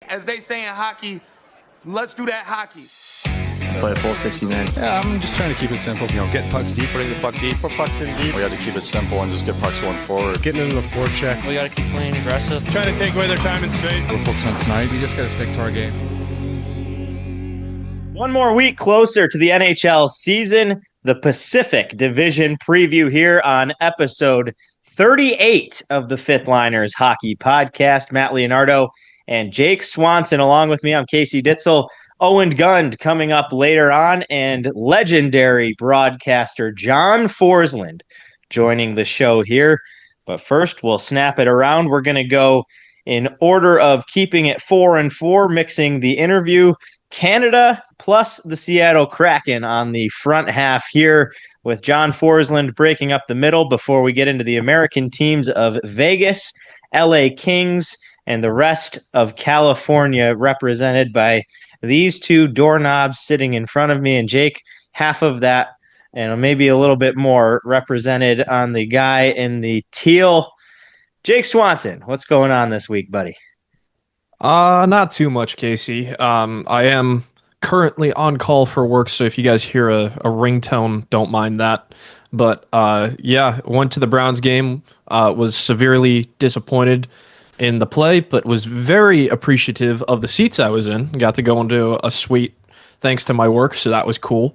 As they say in hockey, let's do that hockey. Play a full 60 minutes. Yeah, I'm just trying to keep it simple. Get pucks deep, bring the puck deep, put pucks in deep. We got to keep it simple and just get pucks going forward. Getting into the forecheck. We got to keep playing aggressive. Trying to take away their time and space. We're focused on tonight. We just got to stick to our game. One more week closer to the NHL season. The Pacific Division Preview here on episode 38 of the Fifth Liners Hockey Podcast. Matt Leonardo and Jake Swanson along with me. I'm Casey Ditzel. Owen Gund coming up later on, and legendary broadcaster John Forslund joining the show here. But first, we'll snap it around. We're going to go in order of keeping it 4-4, mixing the interview, Canada plus the Seattle Kraken on the front half here, with John Forslund breaking up the middle before we get into the American teams of Vegas, LA Kings, and the rest of California, represented by these two doorknobs sitting in front of me, and Jake, half of that, and maybe a little bit more, represented on the guy in the teal. Jake Swanson, what's going on this week, buddy? Not too much, Casey. I am currently on call for work, so if you guys hear a ringtone, don't mind that. But yeah, went to the Browns game, was severely disappointed in the play, but was very appreciative of the seats I was in. Got to go into a suite thanks to my work, so that was cool.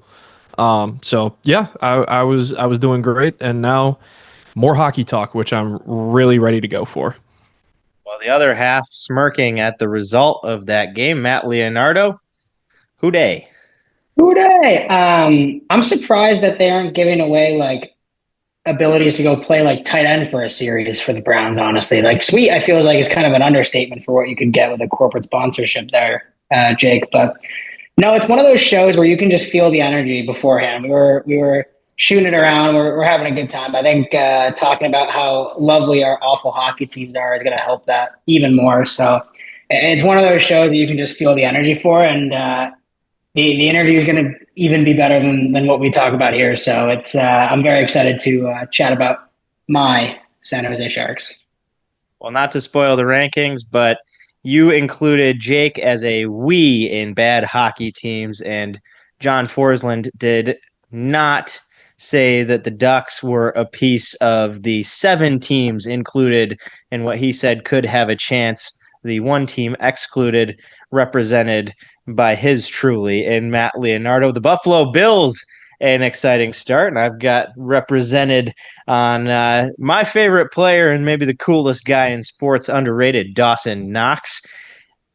So yeah, I was doing great, and now more hockey talk, which I'm really ready to go for. Well, the other half smirking at the result of that game, Matt Leonardo. Who dey? I'm surprised that they aren't giving away like abilities to go play like tight end for a series for the Browns, honestly. Like sweet, I feel like is kind of an understatement for what you could get with a corporate sponsorship there, Jake. But no, it's one of those shows where you can just feel the energy beforehand. We were shooting it around. We're having a good time. I think talking about how lovely our awful hockey teams are is going to help that even more. So it's one of those shows that you can just feel the energy for, and the interview is going to even be better than what we talk about here. So it's I'm very excited to chat about my San Jose Sharks. Well, not to spoil the rankings, but you included Jake as a we in bad hockey teams, and John Forslund did not say that the Ducks were a piece of the 7 teams included in what he said could have a chance. The one team excluded, represented by his truly in Matt Leonardo. The Buffalo Bills, an exciting start, and I've got represented on my favorite player and maybe the coolest guy in sports, underrated Dawson Knox.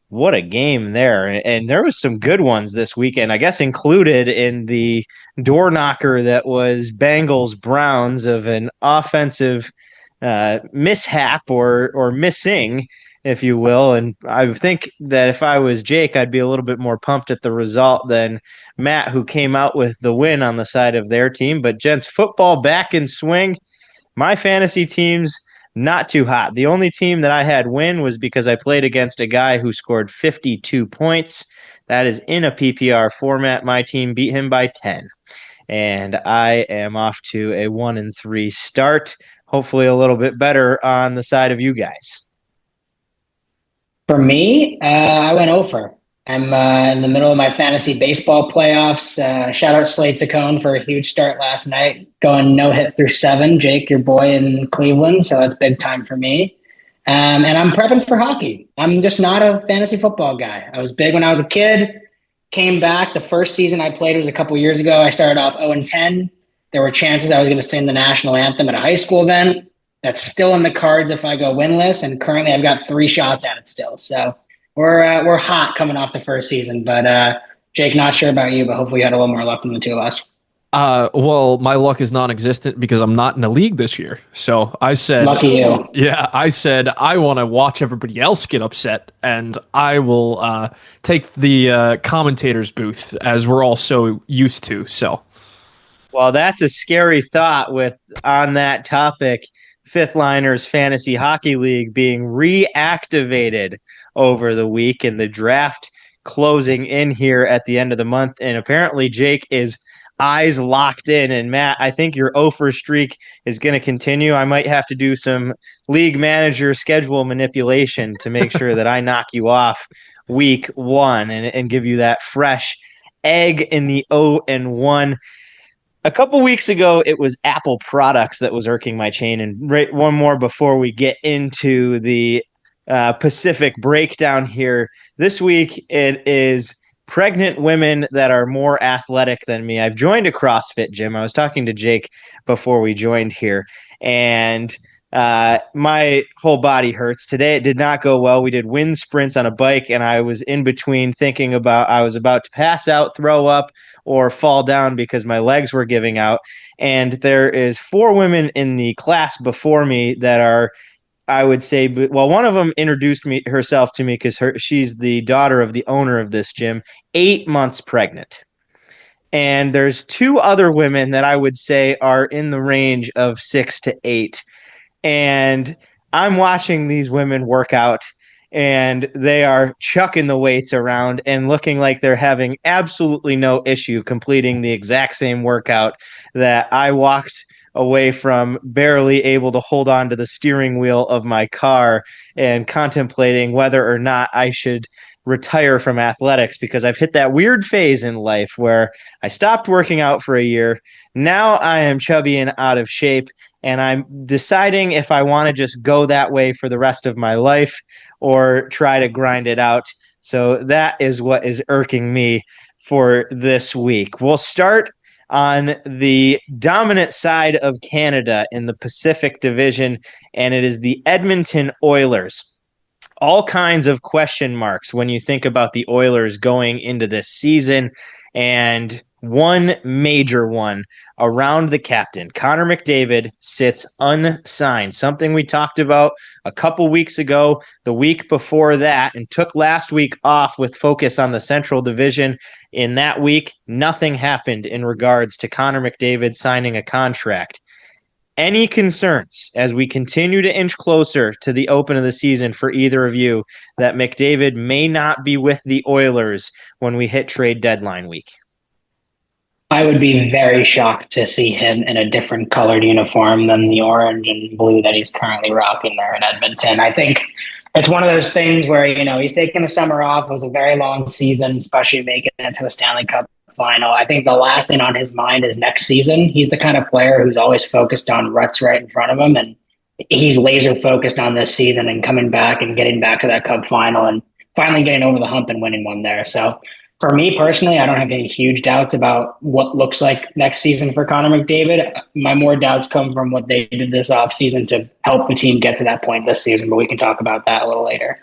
What a game there. And there was some good ones this weekend, I guess included in the door knocker that was Bengals Browns, of an offensive mishap or missing, if you will. And I think that if I was Jake, I'd be a little bit more pumped at the result than Matt, who came out with the win on the side of their team. But gents, football back in swing. My fantasy teams, not too hot. The only team that I had win was because I played against a guy who scored 52 points. That is in a PPR format. My team beat him by 10. And I am off to a 1-3 start. Hopefully a little bit better on the side of you guys. For me, I went over. I'm in the middle of my fantasy baseball playoffs. Shout out Slade Saccone for a huge start last night, going no hit through 7. Jake, your boy in Cleveland, so that's big time for me. And I'm prepping for hockey. I'm just not a fantasy football guy. I was big when I was a kid, came back. The first season I played was a couple years ago. I started off 0-10. There were chances I was going to sing the national anthem at a high school event. That's still in the cards if I go winless, and currently I've got 3 shots at it still. So we're hot coming off the first season. But Jake, not sure about you, but hopefully you had a little more luck than the two of us. Well, my luck is non-existent because I'm not in a league this year. So I said, lucky you. Yeah, I said I want to watch everybody else get upset, and I will take the commentator's booth, as we're all so used to. So, well, that's a scary thought with on that topic. Fifth Liners Fantasy Hockey League being reactivated over the week, and the draft closing in here at the end of the month. And apparently Jake is eyes locked in. And Matt, I think your 0 streak is going to continue. I might have to do some league manager schedule manipulation to make sure that I knock you off week 1 and give you that fresh egg in the 0-1. A couple weeks ago, it was Apple products that was irking my chain. And right, one more before we get into the Pacific breakdown here. This week, it is pregnant women that are more athletic than me. I've joined a CrossFit gym. I was talking to Jake before we joined here, and my whole body hurts. Today, it did not go well. We did wind sprints on a bike, and I was in between thinking about I was about to pass out, throw up, or fall down because my legs were giving out. And there is 4 women in the class before me that are, I would say, well, one of them introduced herself to me because she's the daughter of the owner of this gym, 8 months pregnant. And there's 2 other women that I would say are in the range of 6 to 8. And I'm watching these women work out, and they are chucking the weights around and looking like they're having absolutely no issue completing the exact same workout that I walked away from, barely able to hold on to the steering wheel of my car and contemplating whether or not I should retire from athletics, because I've hit that weird phase in life where I stopped working out for a year. Now I am chubby and out of shape, and I'm deciding if I want to just go that way for the rest of my life or try to grind it out. So that is what is irking me for this week. We'll start on the dominant side of Canada in the Pacific Division, and it is the Edmonton Oilers. All kinds of question marks when you think about the Oilers going into this season, and one major one around the captain. Connor McDavid sits unsigned, something we talked about a couple weeks ago, the week before that, and took last week off with focus on the Central Division. In that week, nothing happened in regards to Connor McDavid signing a contract. Any concerns as we continue to inch closer to the open of the season for either of you that McDavid may not be with the Oilers when we hit trade deadline week? I would be very shocked to see him in a different colored uniform than the orange and blue that he's currently rocking there in Edmonton. I think it's one of those things where, he's taking the summer off. It was a very long season, especially making it to the Stanley Cup final. I think the last thing on his mind is next season. He's the kind of player who's always focused on what's right in front of him, and he's laser focused on this season and coming back and getting back to that Cup final and finally getting over the hump and winning one there. So for me personally, I don't have any huge doubts about what looks like next season for Connor McDavid. My more doubts come from what they did this offseason to help the team get to that point this season, but we can talk about that a little later.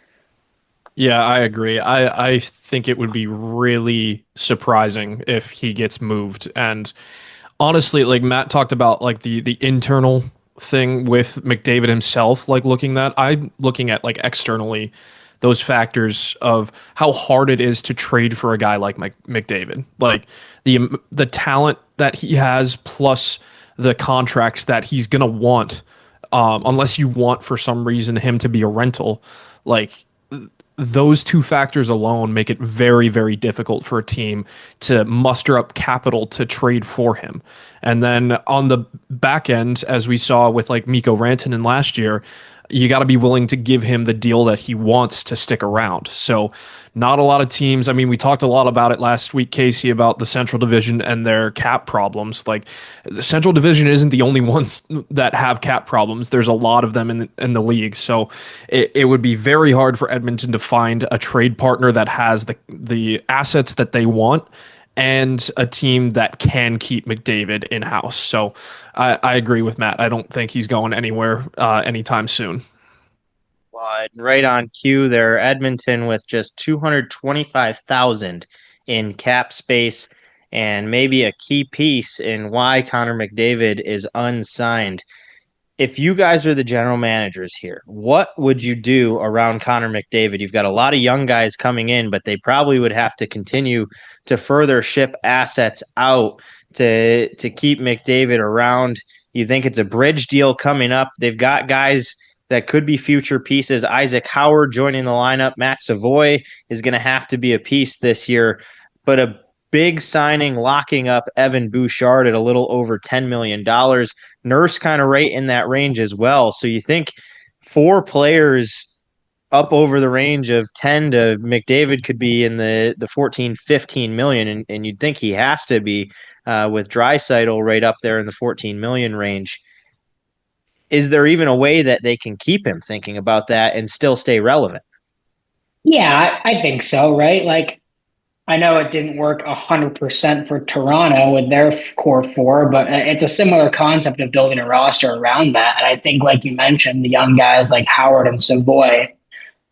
Yeah, I agree. I think it would be really surprising if he gets moved. And honestly, like Matt talked about, like the internal thing with McDavid himself, like I'm looking at like externally those factors of how hard it is to trade for a guy like McDavid, like the talent that he has plus the contracts that he's gonna want, unless you want for some reason him to be a rental. Like those 2 factors alone make it very, very difficult for a team to muster up capital to trade for him. And then on the back end, as we saw with like Mikko Rantanen last year, you got to be willing to give him the deal that he wants to stick around. So not a lot of teams. I mean, we talked a lot about it last week, Casey, about the Central Division and their cap problems. Like the Central Division isn't the only ones that have cap problems. There's a lot of them in the league. So it would be very hard for Edmonton to find a trade partner that has the assets that they want and a team that can keep McDavid in-house. So I agree with Matt. I don't think he's going anywhere anytime soon. Well, right on cue there, Edmonton with just $225,000 in cap space, and maybe a key piece in why Connor McDavid is unsigned. If you guys are the general managers here, what would you do around Connor McDavid? You've got a lot of young guys coming in, but they probably would have to continue to further ship assets out to keep McDavid around. You think it's a bridge deal coming up? They've got guys that could be future pieces. Isaac Howard joining the lineup. Matt Savoy is going to have to be a piece this year, but a big signing, locking up Evan Bouchard at a little over $10 million. Nurse kind of right in that range as well. So you think 4 players up over the range of 10 to McDavid could be in the 14, 15 million. And you'd think he has to be with Draisaitl right up there in the 14 million range. Is there even a way that they can keep him thinking about that and still stay relevant? Yeah, I think so, right? Like, I know it didn't work 100% for Toronto with their core four, but it's a similar concept of building a roster around that. And I think, like you mentioned, the young guys like Howard and Savoy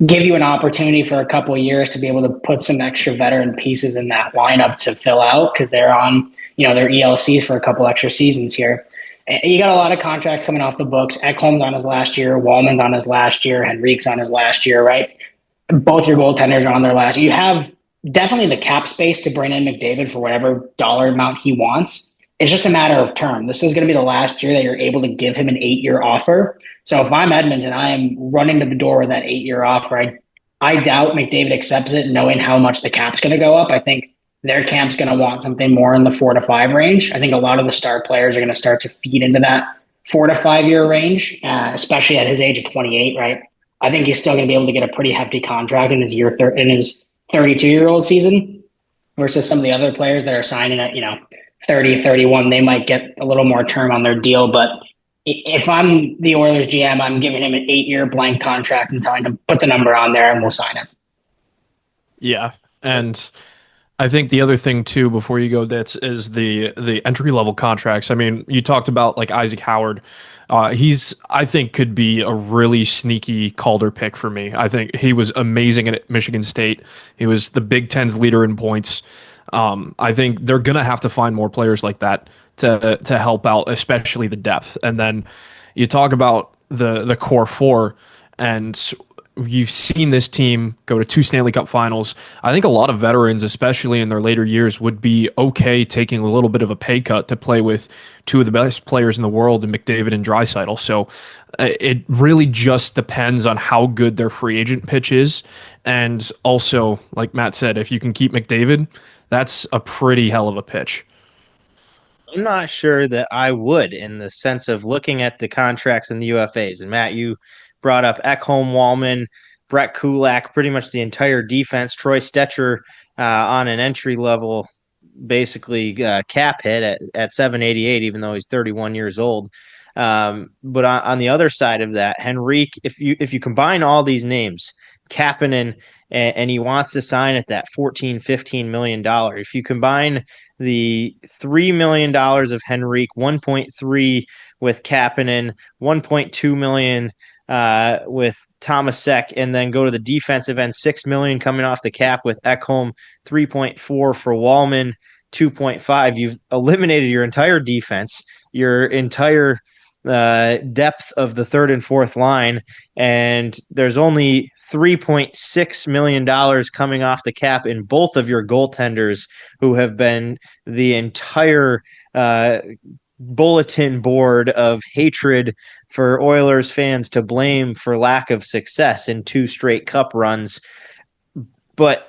give you an opportunity for a couple of years to be able to put some extra veteran pieces in that lineup to fill out because they're on, their ELCs for a couple extra seasons here. You got a lot of contracts coming off the books. Ekholm's on his last year. Wallman's on his last year. Henrique's on his last year, right? Both your goaltenders are on their last. You have definitely the cap space to bring in McDavid for whatever dollar amount he wants. It's just a matter of term. This is going to be the last year that you're able to give him an 8-year offer. So if I'm Edmonton, I am running to the door with that 8-year offer. I doubt McDavid accepts it knowing how much the cap's going to go up. I think their camp's going to want something more in the 4 to 5 range. I think a lot of the star players are going to start to feed into that 4 to 5 year range, especially at his age of 28, right? I think he's still going to be able to get a pretty hefty contract in his 32-year-old season versus some of the other players that are signing at, 30, 31. They might get a little more term on their deal. But if I'm the Oilers GM, I'm giving him an 8-year blank contract and telling him put the number on there and we'll sign it. Yeah. And I think the other thing too, before you go, Ditz, is the entry level contracts. I mean, you talked about like Isaac Howard. I think could be a really sneaky Calder pick for me. I think he was amazing at Michigan State. He was the Big Ten's leader in points. I think they're gonna have to find more players like that to help out, especially the depth. And then you talk about the core four, and you've seen this team go to 2 Stanley Cup finals. I think a lot of veterans, especially in their later years, would be okay taking a little bit of a pay cut to play with 2 of the best players in the world in McDavid and Draisaitl. So it really just depends on how good their free agent pitch is. And also, like Matt said, if you can keep McDavid, that's a pretty hell of a pitch. I'm not sure that I would, in the sense of looking at the contracts and the UFAs. And Matt, you brought up Ekholm, Wallman, Brett Kulak, pretty much the entire defense. Troy Stetcher on an entry level, basically cap hit at $788, even though he's 31 years old. But on the other side of that, Henrique, if you combine all these names, Kapanen, and he wants to sign at that $14-15 million. If you combine the $3 million of Henrique, 1.3 with Kapanen, 1.2 million with Tomasek, and then go to the defensive end, $6 million coming off the cap with Ekholm, 3.4 for Wallman, 2.5. You've eliminated your entire defense, your entire depth of the third and fourth line, and there's only $3.6 million coming off the cap in both of your goaltenders, who have been the entire bulletin board of hatred for Oilers fans to blame for lack of success in 2 straight cup runs. But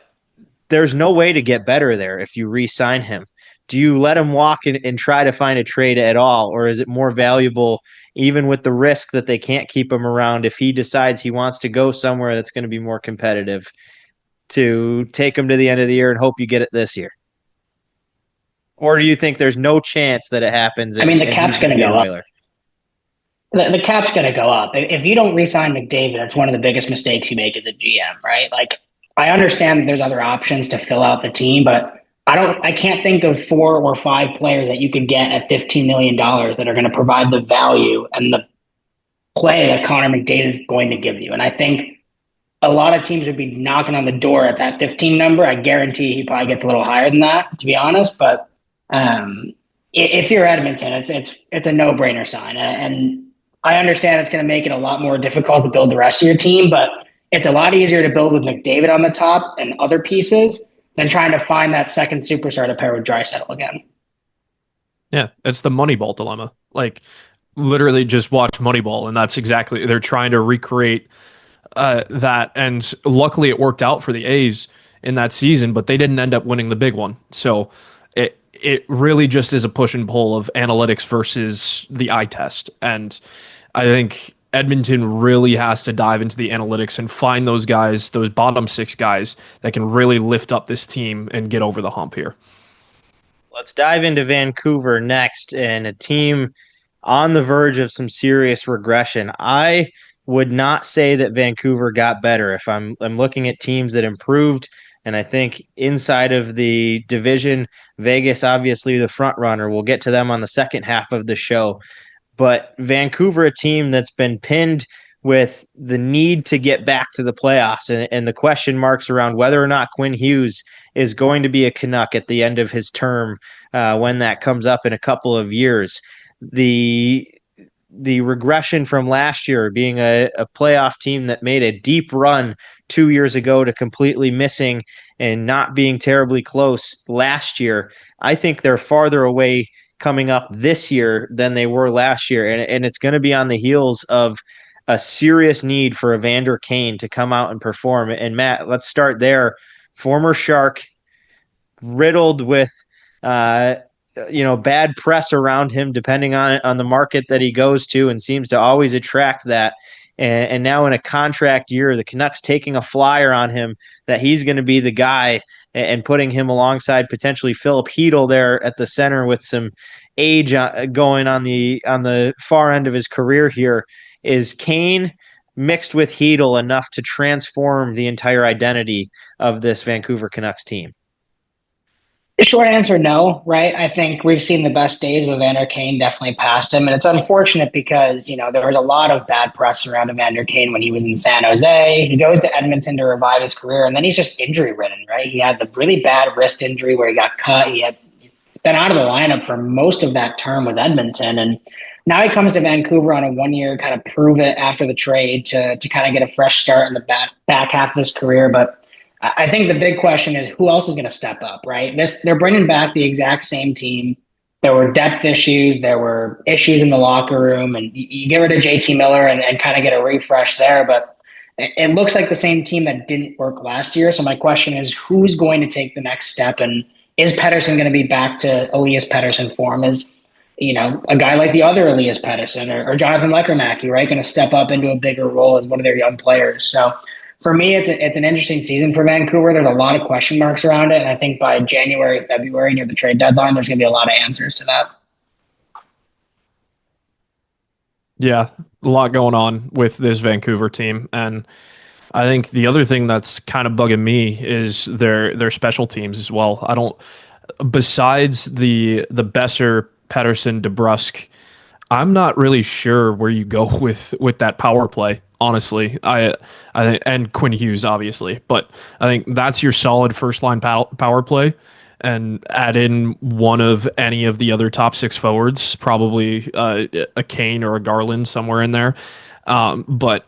there's no way to get better there if you re-sign him. Do you let him walk and try to find a trade at all? Or is it more valuable, even with the risk that they can't keep him around, if he decides he wants to go somewhere that's going to be more competitive, to take him to the end of the year and hope you get it this year? Or do you think there's no chance that it happens? I mean, the cap's going to go up. The cap's going to go up. If you don't re-sign McDavid, that's one of the biggest mistakes you make as a GM, right? Like, I understand that there's other options to fill out the team, but I can't think of 4 or 5 players that you could get at $15 million that are going to provide the value and the play that Connor McDavid is going to give you. And I think a lot of teams would be knocking on the door at that 15 number. I guarantee he probably gets a little higher than that, to be honest. But if you're Edmonton, it's a no-brainer sign. And I understand it's going to make it a lot more difficult to build the rest of your team, but it's a lot easier to build with McDavid on the top and other pieces than trying to find that second superstar to pair with Draisaitl again. Yeah, it's the Moneyball dilemma. Like, literally just watch Moneyball, and that's exactly, they're trying to recreate that. And luckily it worked out for the A's in that season, but they didn't end up winning the big one. So it really just is a push and pull of analytics versus the eye test. And I think Edmonton really has to dive into the analytics and find those guys, those bottom 6 guys that can really lift up this team and get over the hump here. Let's dive into Vancouver next, and a team on the verge of some serious regression. I would not say that Vancouver got better. If I'm looking at teams that improved, and I think inside of the division, Vegas obviously the front runner. We'll get to them on the second half of the show. But Vancouver, a team that's been pinned with the need to get back to the playoffs and the question marks around whether or not Quinn Hughes is going to be a Canuck at the end of his term when that comes up in a couple of years. The regression from last year, being a playoff team that made a deep run 2 years ago to completely missing and not being terribly close last year, I think they're farther away coming up this year than they were last year. And it's going to be on the heels of a serious need for Evander Kane to come out and perform. And Matt, let's start there. Former Shark, riddled with bad press around him, depending on the market that he goes to, and seems to always attract that. And now in a contract year, the Canucks taking a flyer on him that he's going to be the guy, and putting him alongside potentially Philip Hedl there at the center with some age going on the far end of his career here. Is Kane mixed with Hedl enough to transform the entire identity of this Vancouver Canucks team? The short answer, no, right? I think we've seen the best days with Evander Kane definitely past him. And it's unfortunate because, there was a lot of bad press around Evander Kane when he was in San Jose. He goes to Edmonton to revive his career, and then he's just injury ridden, right? He had the really bad wrist injury where he got cut. He's been out of the lineup for most of that term with Edmonton. And now he comes to Vancouver on a 1-year kind of prove it after the trade to kind of get a fresh start in the back half of his career. But I think the big question is who else is going to step up, right? They're bringing back the exact same team. There were depth issues. There were issues in the locker room. And you get rid of JT Miller and kind of get a refresh there. But it looks like the same team that didn't work last year. So my question is, who's going to take the next step? And is Pettersson going to be back to Elias Pettersson form? Is, a guy like the other Elias Pettersson or Jonathan Lekermacki, right, going to step up into a bigger role as one of their young players? So for me, it's an interesting season for Vancouver. There's a lot of question marks around it. And I think by January, February, near the trade deadline, there's going to be a lot of answers to that. Yeah, a lot going on with this Vancouver team. And I think the other thing that's kind of bugging me is their special teams as well. Besides the Besser, Pettersson, DeBrusk, I'm not really sure where you go with that power play. Honestly, I and Quinn Hughes obviously, but I think that's your solid first line power play, and add in one of any of the other top 6 forwards, probably a Kane or a Garland somewhere in there. But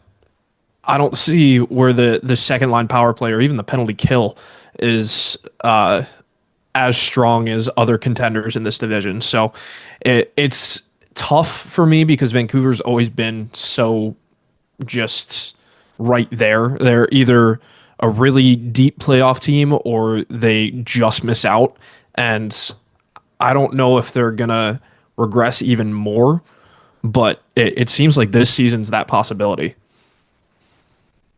I don't see where the second line power play or even the penalty kill is as strong as other contenders in this division. So it's tough for me because Vancouver's always been so just right there. They're either a really deep playoff team or they just miss out. And I don't know if they're going to regress even more, but it seems like this season's that possibility.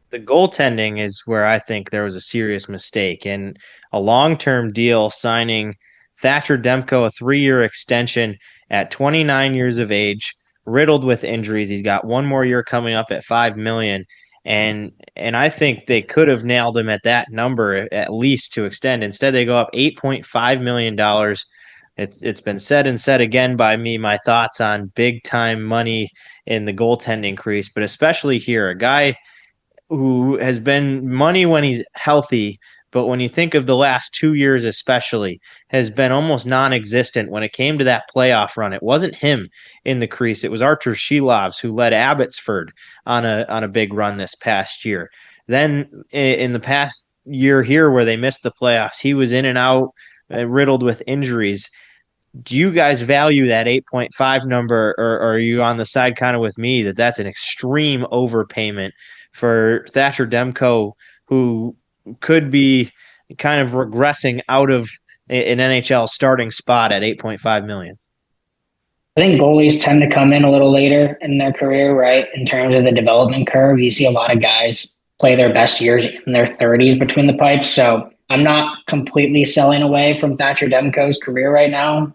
The goaltending is where I think there was a serious mistake. And a long-term deal signing Thatcher Demko, a 3-year extension at 29 years of age, riddled with injuries. He's got one more year coming up at $5 million. And I think they could have nailed him at that number at least to extend. Instead, they go up $8.5 million. It's been said and said again by me, my thoughts on big-time money in the goaltending increase, but especially here, a guy who has been money when he's healthy, but when you think of the last 2 years especially, has been almost non-existent when it came to that playoff run. It wasn't him in the crease. It was Artur Shilovs who led Abbotsford on a big run this past year. Then in the past year here where they missed the playoffs, he was in and out, riddled with injuries. Do you guys value that 8.5 number, or are you on the side kind of with me that that's an extreme overpayment for Thatcher Demko, who could be kind of regressing out of an NHL starting spot at $8.5 million? I think goalies tend to come in a little later in their career, right? In terms of the development curve, you see a lot of guys play their best years in their 30s between the pipes. So I'm not completely selling away from Thatcher Demko's career right now.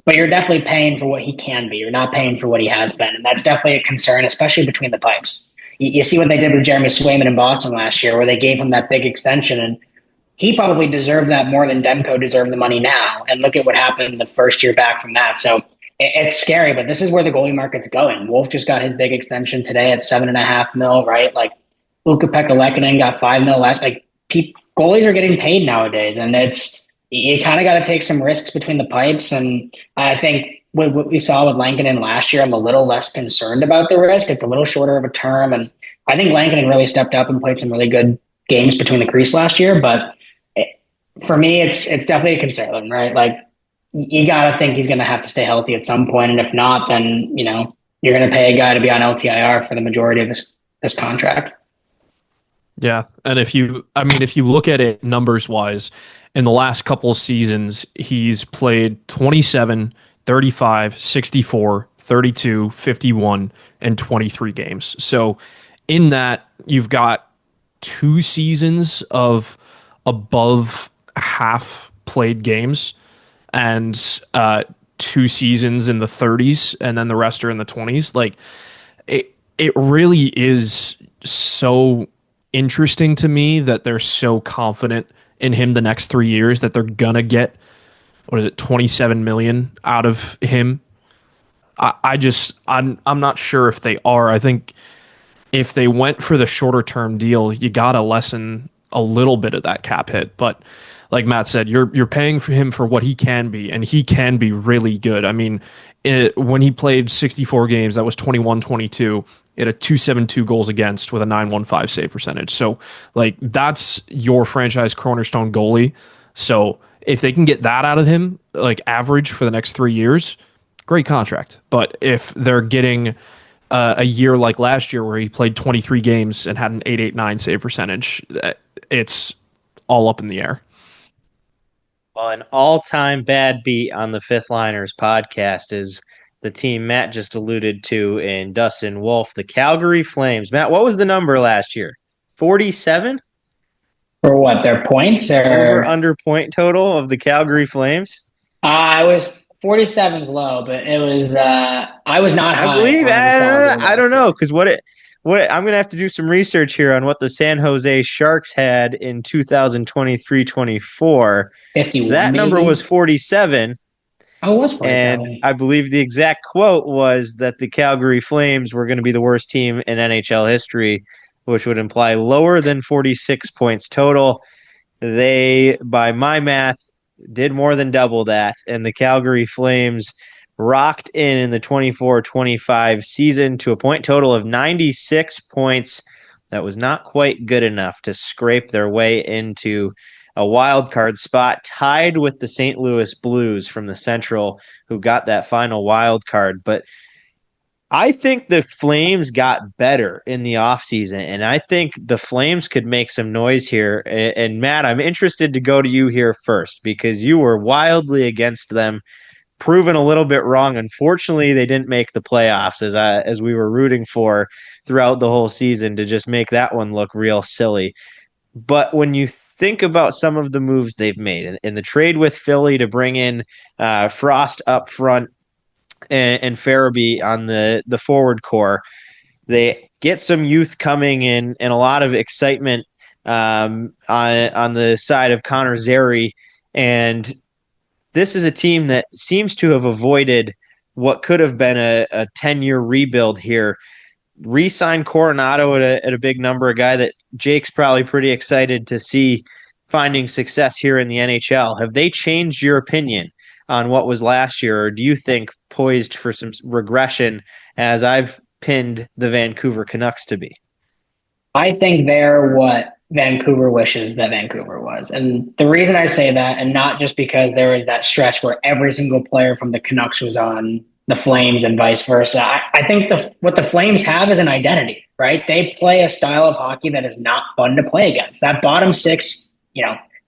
But you're definitely paying for what he can be. You're not paying for what he has been. And that's definitely a concern, especially between the pipes. You see what they did with Jeremy Swayman in Boston last year, where they gave him that big extension. And he probably deserved that more than Demko deserved the money now. And look at what happened the first year back from that. So it's scary, but this is where the goalie market's going. Wolf just got his big extension today at $7.5 million, right? Like Ukko-Pekka Lehkonen got $5 million last. Like goalies are getting paid nowadays, and you kind of got to take some risks between the pipes. And I think what we saw with Lankinen last year, I'm a little less concerned about the risk. It's a little shorter of a term, and I think Lankinen really stepped up and played some really good games between the crease last year. But for me, it's definitely a concern, right? Like, you got to think he's going to have to stay healthy at some point. And if not, then, you're going to pay a guy to be on LTIR for the majority of this contract. Yeah. And if you look at it numbers wise, in the last couple of seasons, he's played 27, 35, 64, 32, 51, and 23 games. So in that, you've got 2 seasons of above half played games, and 2 seasons in the 30s, and then the rest are in the 20s. Like, it really is so interesting to me that they're so confident in him the next 3 years that they're gonna get, $27 million out of him. I'm not sure if they are. I think if they went for the shorter term deal, you gotta lessen a little bit of that cap hit, but like Matt said, you're paying for him for what he can be, and he can be really good. I mean, when he played 64 games, that was 21-22. It had 272 goals against with a 915 save percentage. So, like, that's your franchise cornerstone goalie. So if they can get that out of him, like average for the next 3 years, great contract. But if they're getting a year like last year where he played 23 games and had an 889 save percentage, it's all up in the air. Well, an all-time bad beat on the Fifth Liners podcast is the team Matt just alluded to in Dustin Wolf, the Calgary Flames. Matt, what was the number last year? 47? For what, their points? Or under point total of the Calgary Flames? I was 47's low, but it was I was not high. I believe I don't know, because what I'm gonna have to do some research here on what the San Jose Sharks had in 2023-24. 51. That number was 47. Oh, it was 47. And I believe the exact quote was that the Calgary Flames were going to be the worst team in NHL history, which would imply lower than 46 points total. They, by my math, did more than double that, and the Calgary Flames rocked in the 24-25 season to a point total of 96 points. That was not quite good enough to scrape their way into a wild card spot, tied with the St. Louis Blues from the Central, who got that final wild card. But I think the Flames got better in the offseason, and I think the Flames could make some noise here. And Matt, I'm interested to go to you here first, because you were wildly against them, proven a little bit wrong. Unfortunately, they didn't make the playoffs, as we were rooting for throughout the whole season to just make that one look real silly. But when you think about some of the moves they've made in the trade with Philly to bring in Frost up front and Farabee on the forward core, they get some youth coming in and a lot of excitement on the side of Connor Zary. And this is a team that seems to have avoided what could have been a 10-year rebuild here. Re-signed Coronado at a big number, a guy that Jake's probably pretty excited to see finding success here in the NHL. Have they changed your opinion on what was last year, or do you think poised for some regression, as I've pinned the Vancouver Canucks to be? I think they're what Vancouver wishes that Vancouver was. And the reason I say that, and not just because there was that stretch where every single player from the Canucks was on the Flames and vice versa. I think what the Flames have is an identity, right? They play a style of hockey that is not fun to play against. That bottom six,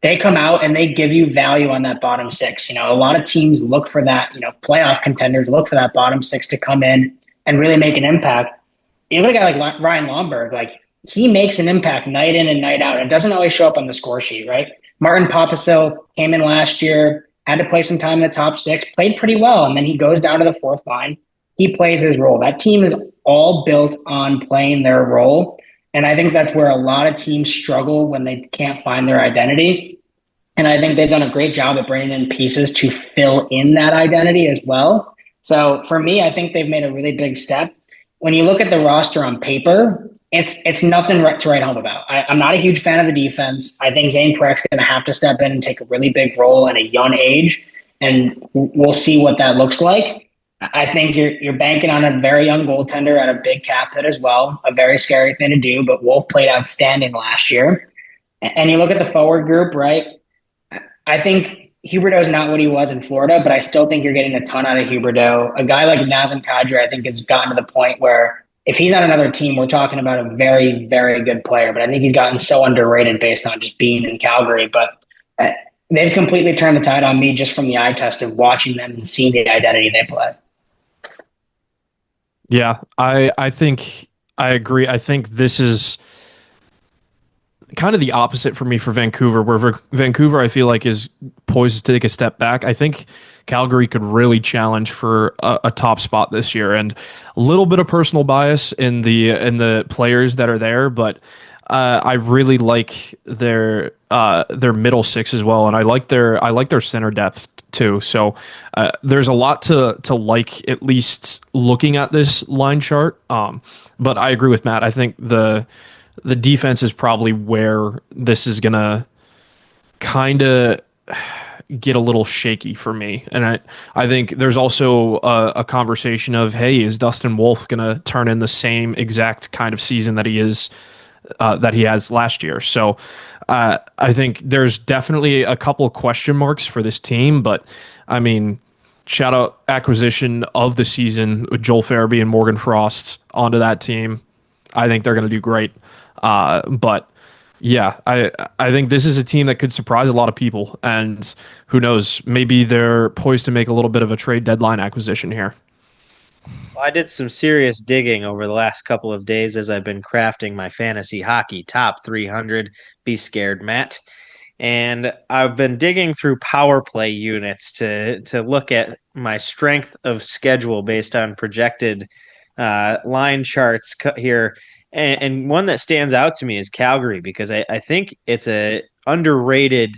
they they come out and they give you value on that bottom six. A lot of teams look for that, playoff contenders look for that bottom six to come in and really make an impact. You look at a guy like Ryan Lomberg, like he makes an impact night in and night out. It doesn't always show up on the score sheet, right? Martin Papasil came in last year, had to play some time in the top six, played pretty well, and then he goes down to the fourth line. He plays his role. That team is all built on playing their role. And I think that's where a lot of teams struggle when they can't find their identity. And I think they've done a great job at bringing in pieces to fill in that identity as well. So for me, I think they've made a really big step. When you look at the roster on paper, it's nothing to write home about. I'm not a huge fan of the defense. I think Zane Parek's going to have to step in and take a really big role at a young age, and we'll see what that looks like. I think you're banking on a very young goaltender at a big cap hit as well, a very scary thing to do, but Wolf played outstanding last year. And you look at the forward group, right? I think Huberdeau is not what he was in Florida, but I still think you're getting a ton out of Huberdeau. A guy like Nazem Kadri, I think, has gotten to the point where if he's on another team, we're talking about a very, very good player. But I think he's gotten so underrated based on just being in Calgary. But they've completely turned the tide on me just from the eye test of watching them and seeing the identity they play. Yeah, I think I agree. I think this is kind of the opposite for me for Vancouver, where Vancouver I feel like is poised to take a step back. I think Calgary could really challenge for a top spot this year, and a little bit of personal bias in the players that are there, but I really like their middle six as well, and I like their center depth too. So there's a lot to like, at least looking at this line chart. But I agree with Matt. I think the defense is probably where this is gonna kind of get a little shaky for me. And I think there's also a conversation of, hey, is Dustin Wolf gonna turn in the same exact kind of season that he has last year? So I think there's definitely a couple of question marks for this team, but I mean, shout out acquisition of the season with Joel Farabee and Morgan Frost onto that team. I think they're going to do great. But yeah, I think this is a team that could surprise a lot of people, and who knows, maybe they're poised to make a little bit of a trade deadline acquisition here. Well, I did some serious digging over the last couple of days as I've been crafting my fantasy hockey top 300. Be scared, Matt. And I've been digging through power play units to look at my strength of schedule based on projected line charts here. And one that stands out to me is Calgary, because I think it's a underratedly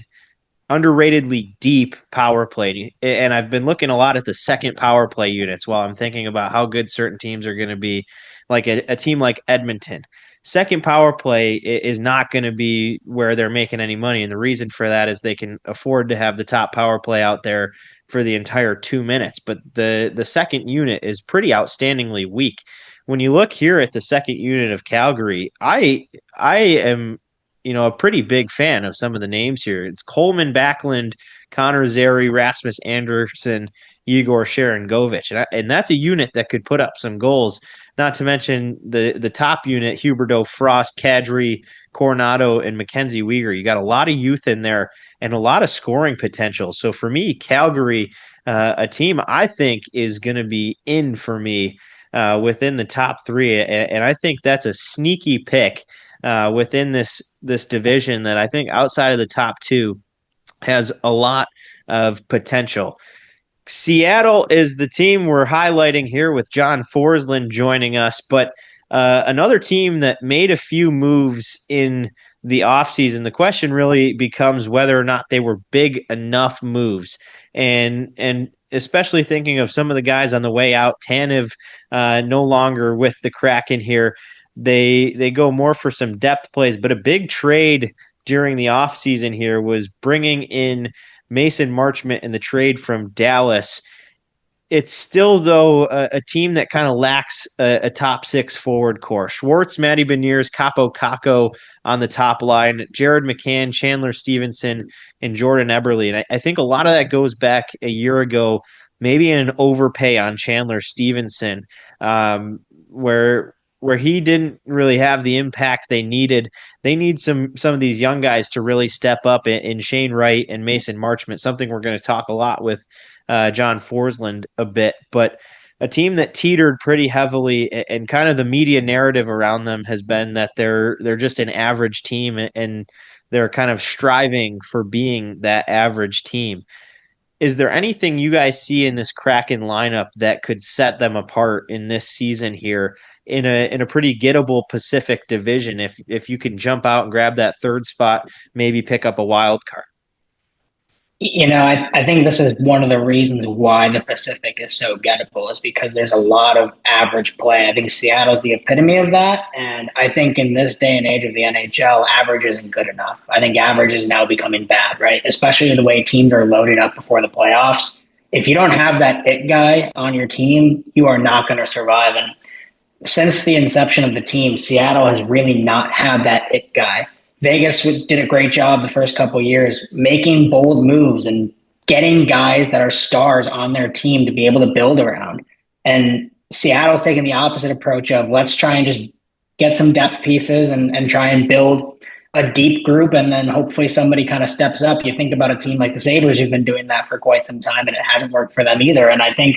deep power play. And I've been looking a lot at the second power play units while I'm thinking about how good certain teams are going to be, like a team like Edmonton. Second power play is not going to be where they're making any money. And the reason for that is they can afford to have the top power play out there for the entire 2 minutes. But the second unit is pretty outstandingly weak. When you look here at the second unit of Calgary, I am, a pretty big fan of some of the names here. It's Coleman, Backlund, Connor Zary, Rasmus Anderson, Igor Sharangovich. And that's a unit that could put up some goals, not to mention the top unit, Huberdeau, Frost, Kadri, Coronado, and Mackenzie Weegar. You got a lot of youth in there and a lot of scoring potential. So for me, Calgary, a team I think is going to be in for me within the top three. And I think that's a sneaky pick within this division that I think outside of the top two has a lot of potential. Seattle is the team we're highlighting here with John Forslund joining us, but another team that made a few moves in the offseason. The question really becomes whether or not they were big enough moves. And especially thinking of some of the guys on the way out, Tanev no longer with the Kraken here. They go more for some depth plays, but a big trade during the offseason here was bringing in Mason Marchment in the trade from Dallas. It's still, though, a team that kind of lacks a top six forward core. Schwartz, Matty Beniers, Capo Caco on the top line, Jared McCann, Chandler Stevenson, and Jordan Eberle. And I think a lot of that goes back a year ago, maybe in an overpay on Chandler Stevenson, where where he didn't really have the impact they needed. They need some of these young guys to really step up in Shane Wright and Mason Marchment, something we're going to talk a lot with John Forslund a bit. But a team that teetered pretty heavily, and kind of the media narrative around them has been that they're just an average team, and they're kind of striving for being that average team. Is there anything you guys see in this Kraken lineup that could set them apart in this season here in a pretty gettable Pacific division? If you can jump out and grab that third spot, maybe pick up a wild card. I think this is one of the reasons why the Pacific is so gettable, is because there's a lot of average play. I think Seattle's the epitome of that. And I think in this day and age of the NHL, average isn't good enough. I think average is now becoming bad, right? Especially the way teams are loading up before the playoffs. If you don't have that it guy on your team, you are not going to survive. And since the inception of the team, Seattle has really not had that it guy. Vegas did a great job the first couple of years making bold moves and getting guys that are stars on their team to be able to build around. And Seattle's taking the opposite approach of let's try and just get some depth pieces and try and build a deep group, and then hopefully somebody kind of steps up. You think about a team like the Sabres who've been doing that for quite some time, and it hasn't worked for them either. And I think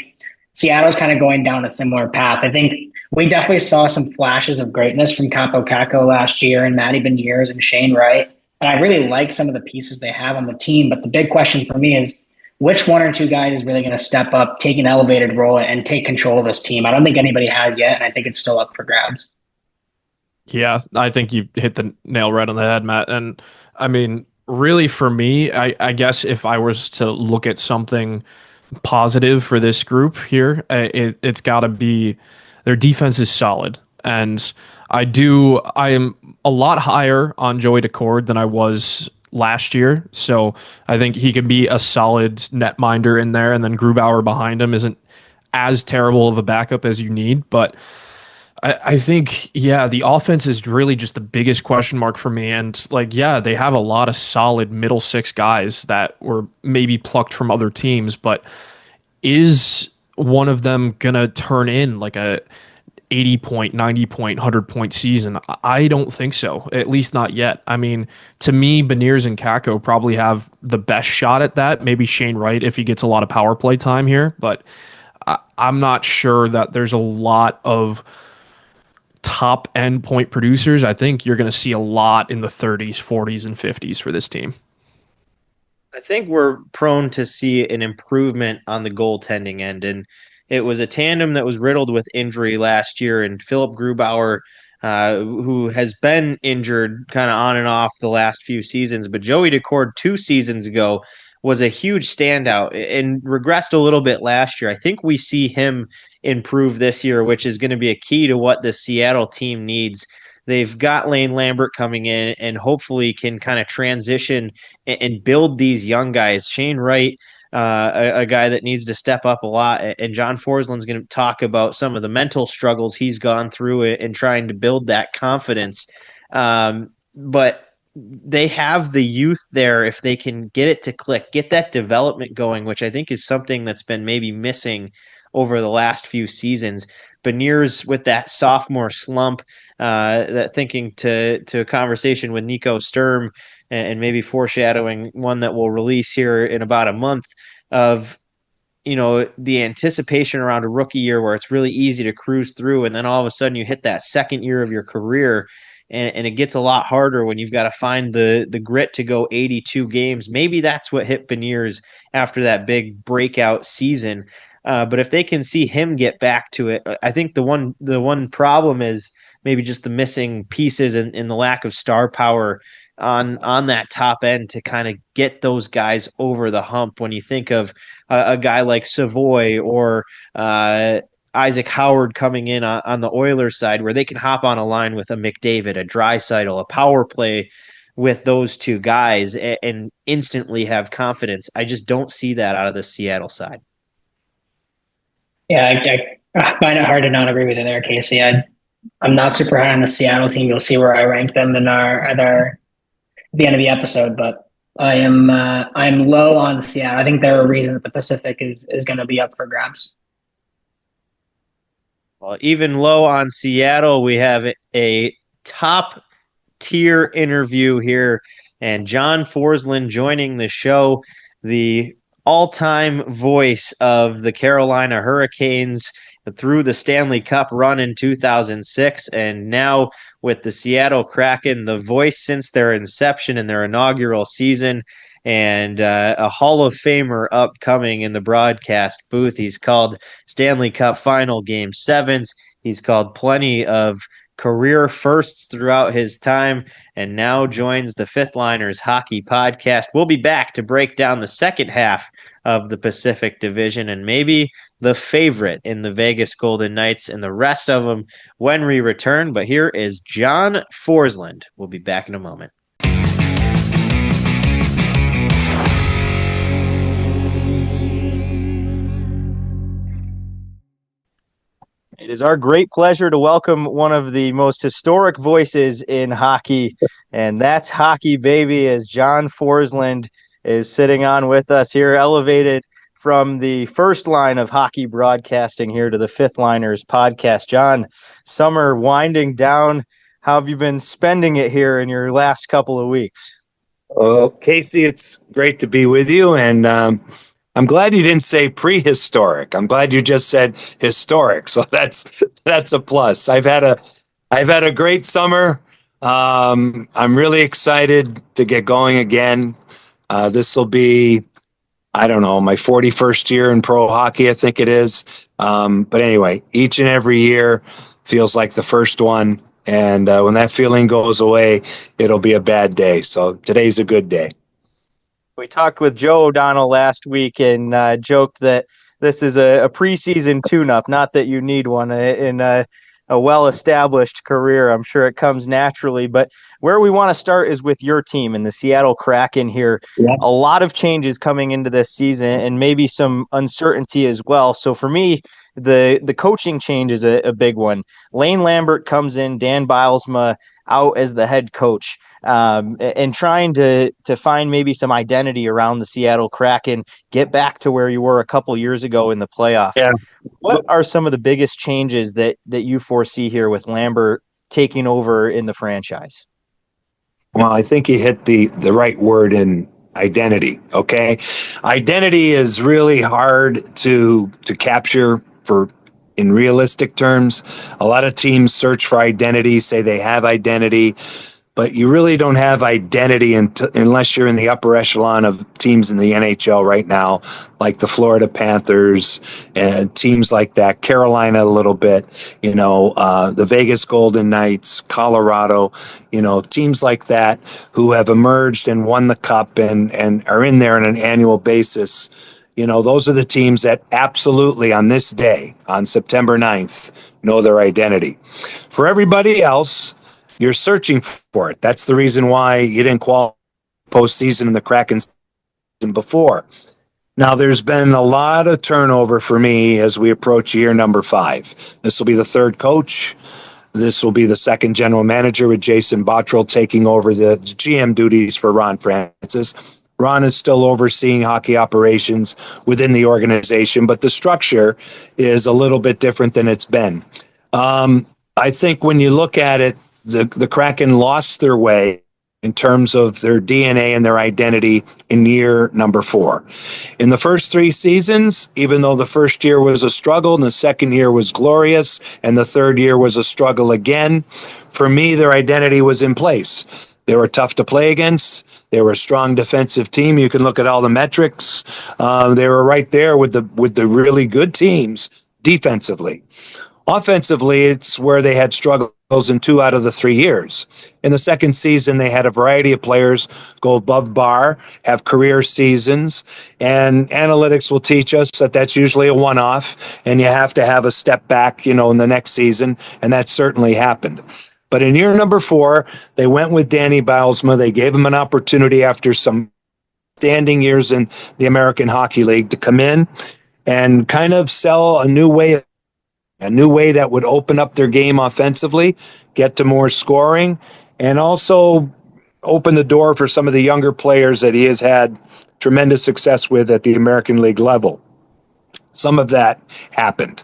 Seattle's kind of going down a similar path. I think we definitely saw some flashes of greatness from Capo Caco last year, and Matty Beniers and Shane Wright. And I really like some of the pieces they have on the team. But the big question for me is which one or two guys is really going to step up, take an elevated role, and take control of this team? I don't think anybody has yet, and I think it's still up for grabs. Yeah, I think you hit the nail right on the head, Matt. And I mean, really for me, I guess if I was to look at something positive for this group here, it's got to be their defense is solid. And I am a lot higher on Joey Decord than I was last year. So I think he could be a solid netminder in there, and then Grubauer behind him isn't as terrible of a backup as you need. But I think, yeah, the offense is really just the biggest question mark for me. And they have a lot of solid middle six guys that were maybe plucked from other teams, but is one of them going to turn in like a 80 point, 90 point, 100 point season? I don't think so, at least not yet. I mean, to me, Beniers and Kako probably have the best shot at that. Maybe Shane Wright if he gets a lot of power play time here, but I'm not sure that there's a lot of top end point producers. I think you're going to see a lot in the 30s, 40s, and 50s for this team. I think we're prone to see an improvement on the goaltending end, and it was a tandem that was riddled with injury last year, and Philip Grubauer, who has been injured kind of on and off the last few seasons, but Joey Decord 2 seasons ago was a huge standout and regressed a little bit last year. I think we see him improve this year, which is going to be a key to what the Seattle team needs. They've got Lane Lambert coming in and hopefully can kind of transition and build these young guys. Shane Wright, a guy that needs to step up a lot. And John Forslund's going to talk about some of the mental struggles he's gone through in trying to build that confidence. But they have the youth there if they can get it to click, get that development going, which I think is something that's been maybe missing over the last few seasons. Beniers with that sophomore slump, that thinking to a conversation with Nico Sturm and maybe foreshadowing one that will release here in about a month of, the anticipation around a rookie year where it's really easy to cruise through. And then all of a sudden you hit that second year of your career and it gets a lot harder when you've got to find the grit to go 82 games. Maybe that's what hit Beniers after that big breakout season. But if they can see him get back to it, I think the one problem is maybe just the missing pieces and the lack of star power on that top end to kind of get those guys over the hump. When you think of a guy like Savoy or Isaac Howard coming in on the Oilers side, where they can hop on a line with a McDavid, a Draisaitl, a power play with those two guys and instantly have confidence. I just don't see that out of the Seattle side. Yeah, I find it hard to not agree with you there, Casey. I'm not super high on the Seattle team. You'll see where I rank them in our at the end of the episode, but I'm low on Seattle. I think they're a reason that the Pacific is going to be up for grabs. Well, even low on Seattle, we have a top tier interview here, and John Forslund joining the show, the all-time voice of the Carolina Hurricanes through the Stanley Cup run in 2006, and now with the Seattle Kraken, the voice since their inception in their inaugural season, and a Hall of Famer upcoming in the broadcast booth. He's called Stanley Cup Final Game 7s. He's called plenty of career firsts throughout his time, and now joins the Fifth Liners Hockey Podcast. We'll be back to break down the second half of the Pacific Division and maybe the favorite in the Vegas Golden Knights and the rest of them when we return. But here is John Forslund. We'll be back in a moment. It is our great pleasure to welcome one of the most historic voices in hockey, and that's Hockey Baby, as John Forslund is sitting on with us here, elevated from the first line of hockey broadcasting here to the Fifth Liners Podcast. John, summer winding down. How have you been spending it here in your last couple of weeks? Well, Casey, it's great to be with you, and I'm glad you didn't say prehistoric. I'm glad you just said historic. So that's a plus. I've had a great summer. I'm really excited to get going again. This will be, I don't know, my 41st year in pro hockey, I think it is. But anyway, each and every year feels like the first one. And when that feeling goes away, it'll be a bad day. So today's a good day. We talked with Joe O'Donnell last week and joked that this is a preseason tune-up, not that you need one in a well-established career. I'm sure it comes naturally. But where we want to start is with your team and the Seattle Kraken here. Yeah. A lot of changes coming into this season and maybe some uncertainty as well. So for me, the coaching change is a big one. Lane Lambert comes in, Dan Bylsma out as the head coach, and trying to find maybe some identity around the Seattle Kraken, get back to where you were a couple years ago in the playoffs. Yeah. What are some of the biggest changes that you foresee here with Lambert taking over in the franchise? Well, I think you hit the right word in identity. Okay. Identity is really hard to capture in realistic terms. A lot of teams search for identity, say they have identity, but you really don't have identity unless you're in the upper echelon of teams in the NHL right now, like the Florida Panthers and teams like that, Carolina a little bit, the Vegas Golden Knights, Colorado, teams like that who have emerged and won the cup and are in there on an annual basis. Those are the teams that absolutely on this day, on September 9th, know their identity. For everybody else, you're searching for it. That's the reason why you didn't qualify postseason in the Kraken season before. Now, there's been a lot of turnover for me as we approach year number 5. This will be the third coach. This will be the second general manager with Jason Bottrell taking over the GM duties for Ron Francis. Ron is still overseeing hockey operations within the organization, but the structure is a little bit different than it's been. I think when you look at it, the Kraken lost their way in terms of their DNA and their identity in year number 4. In the first 3 seasons, even though the first year was a struggle and the second year was glorious and the third year was a struggle again, for me, their identity was in place. They were tough to play against. They were a strong defensive team. You can look at all the metrics. They were right there with the really good teams defensively. Offensively, it's where they had struggles in 2 out of the 3 years. In the second season, they had a variety of players go above bar, have career seasons, and analytics will teach us that that's usually a one-off, and you have to have a step back, in the next season, and that certainly happened. But in year number 4, they went with Danny Bylsma. They gave him an opportunity after some standing years in the American Hockey League to come in and kind of sell a new way that would open up their game offensively, get to more scoring, and also open the door for some of the younger players that he has had tremendous success with at the American League level. Some of that happened.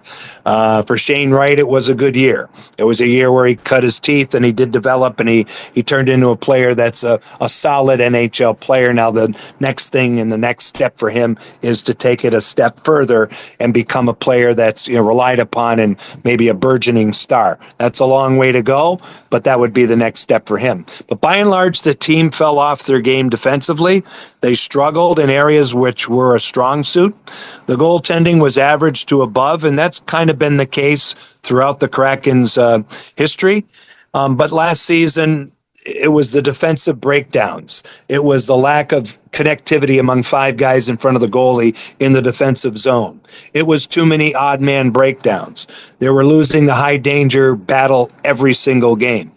For Shane Wright, it was a good year. It was a year where he cut his teeth and he did develop, and he turned into a player that's a solid NHL player. Now the next thing and the next step for him is to take it a step further and become a player that's relied upon and maybe a burgeoning star. That's a long way to go, but that would be the next step for him. But by and large, the team fell off their game defensively. They struggled in areas which were a strong suit. The goaltending was average to above, and that's kind of been the case throughout the Kraken's history. But last season, it was the defensive breakdowns. It was the lack of connectivity among five guys in front of the goalie in the defensive zone. It was too many odd man breakdowns. They were losing the high danger battle every single game.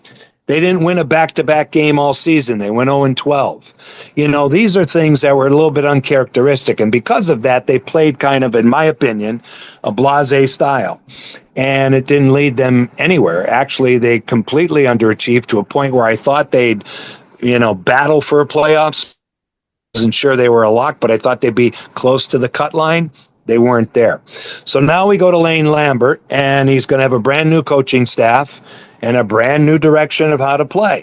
They didn't win a back-to-back game all season. They went 0-12. These are things that were a little bit uncharacteristic. And because of that, they played kind of, in my opinion, a blasé style. And it didn't lead them anywhere. Actually, they completely underachieved to a point where I thought they'd, battle for playoffs. I wasn't sure they were a lock, but I thought they'd be close to the cut line. They weren't there. So now we go to Lane Lambert, and he's going to have a brand new coaching staff and a brand new direction of how to play.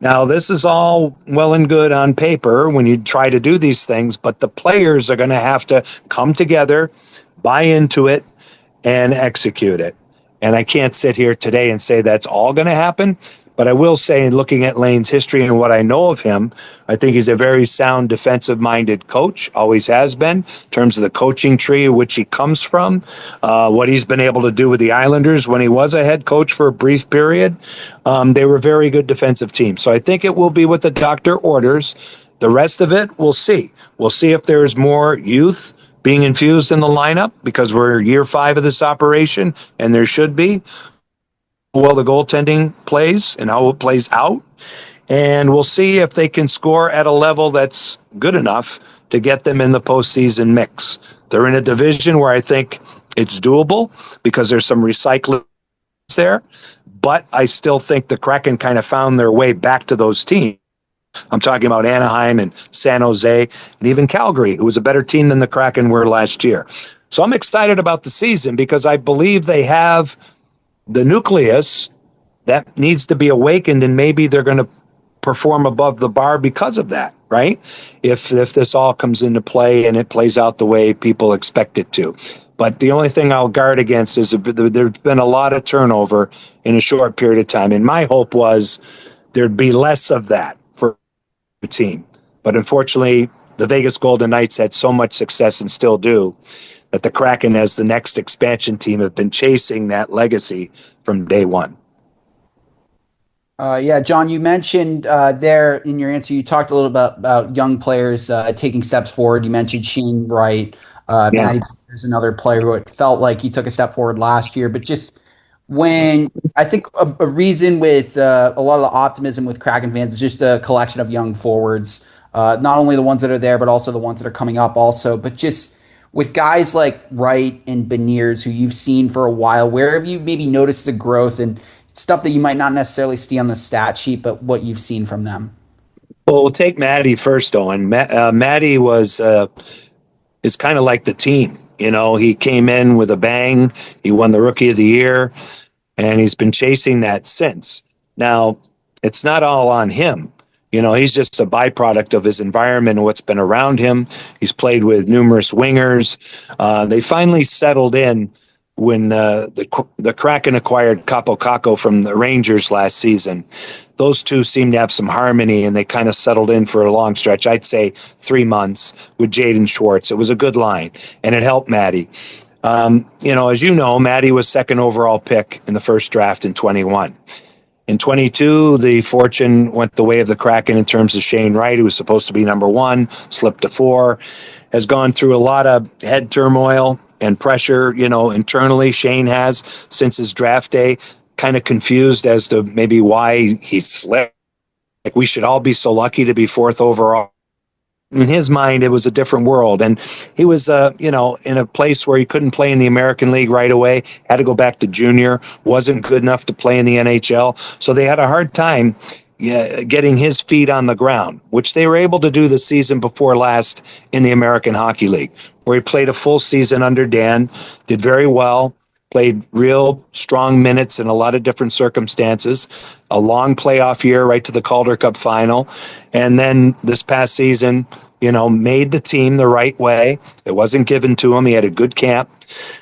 Now, this is all well and good on paper when you try to do these things, but the players are going to have to come together, buy into it, and execute it. And I can't sit here today and say that's all going to happen, but I will say, in looking at Lane's history and what I know of him, I think he's a very sound defensive-minded coach, always has been, in terms of the coaching tree which he comes from, what he's been able to do with the Islanders when he was a head coach for a brief period. They were a very good defensive team. So I think it will be what the doctor orders. The rest of it, we'll see. We'll see if there's more youth being infused in the lineup, because we're year 5 of this operation, and there should be. Well, the goaltending plays and how it plays out. And we'll see if they can score at a level that's good enough to get them in the postseason mix. They're in a division where I think it's doable because there's some recycling there. But I still think the Kraken kind of found their way back to those teams. I'm talking about Anaheim and San Jose and even Calgary, who was a better team than the Kraken were last year. So I'm excited about the season because I believe they have the nucleus that needs to be awakened, and maybe they're going to perform above the bar because of that, right? If this all comes into play and it plays out the way people expect it to. But the only thing I'll guard against is there's been a lot of turnover in a short period of time. And my hope was there'd be less of that for the team. But unfortunately, the Vegas Golden Knights had so much success and still do, that the Kraken, as the next expansion team, have been chasing that legacy from day one. John, you mentioned there in your answer, you talked a little about young players taking steps forward. You mentioned Shane Wright. Matty is another player who it felt like he took a step forward last year. But just when I think a reason with a lot of the optimism with Kraken fans is just a collection of young forwards, not only the ones that are there, but also the ones that are coming up also. But just with guys like Wright and Beniers, who you've seen for a while, where have you maybe noticed the growth and stuff that you might not necessarily see on the stat sheet, but what you've seen from them? Well, we'll take Matty first, though. And Matty is kind of like the team. He came in with a bang. He won the Rookie of the Year, and he's been chasing that since. Now, it's not all on him. He's just a byproduct of his environment and what's been around him. He's played with numerous wingers. They finally settled in when the Kraken acquired Capo Caco from the Rangers last season. Those two seemed to have some harmony, and they kind of settled in for a long stretch. I'd say 3 months with Jaden Schwartz. It was a good line, and it helped Matty. As you know, Matty was second overall pick in the first draft in 21. In 22, the fortune went the way of the Kraken in terms of Shane Wright, who was supposed to be number 1, slipped to 4, has gone through a lot of head turmoil and pressure, internally. Shane has, since his draft day, kind of confused as to maybe why he slipped. Like, we should all be so lucky to be 4th overall. In his mind, it was a different world. And he was, in a place where he couldn't play in the American League right away, had to go back to junior, wasn't good enough to play in the NHL. So they had a hard time getting his feet on the ground, which they were able to do the season before last in the American Hockey League, where he played a full season under Dan, did very well, played real strong minutes in a lot of different circumstances, a long playoff year right to the Calder Cup final. And then this past season, made the team the right way. It wasn't given to him. He had a good camp,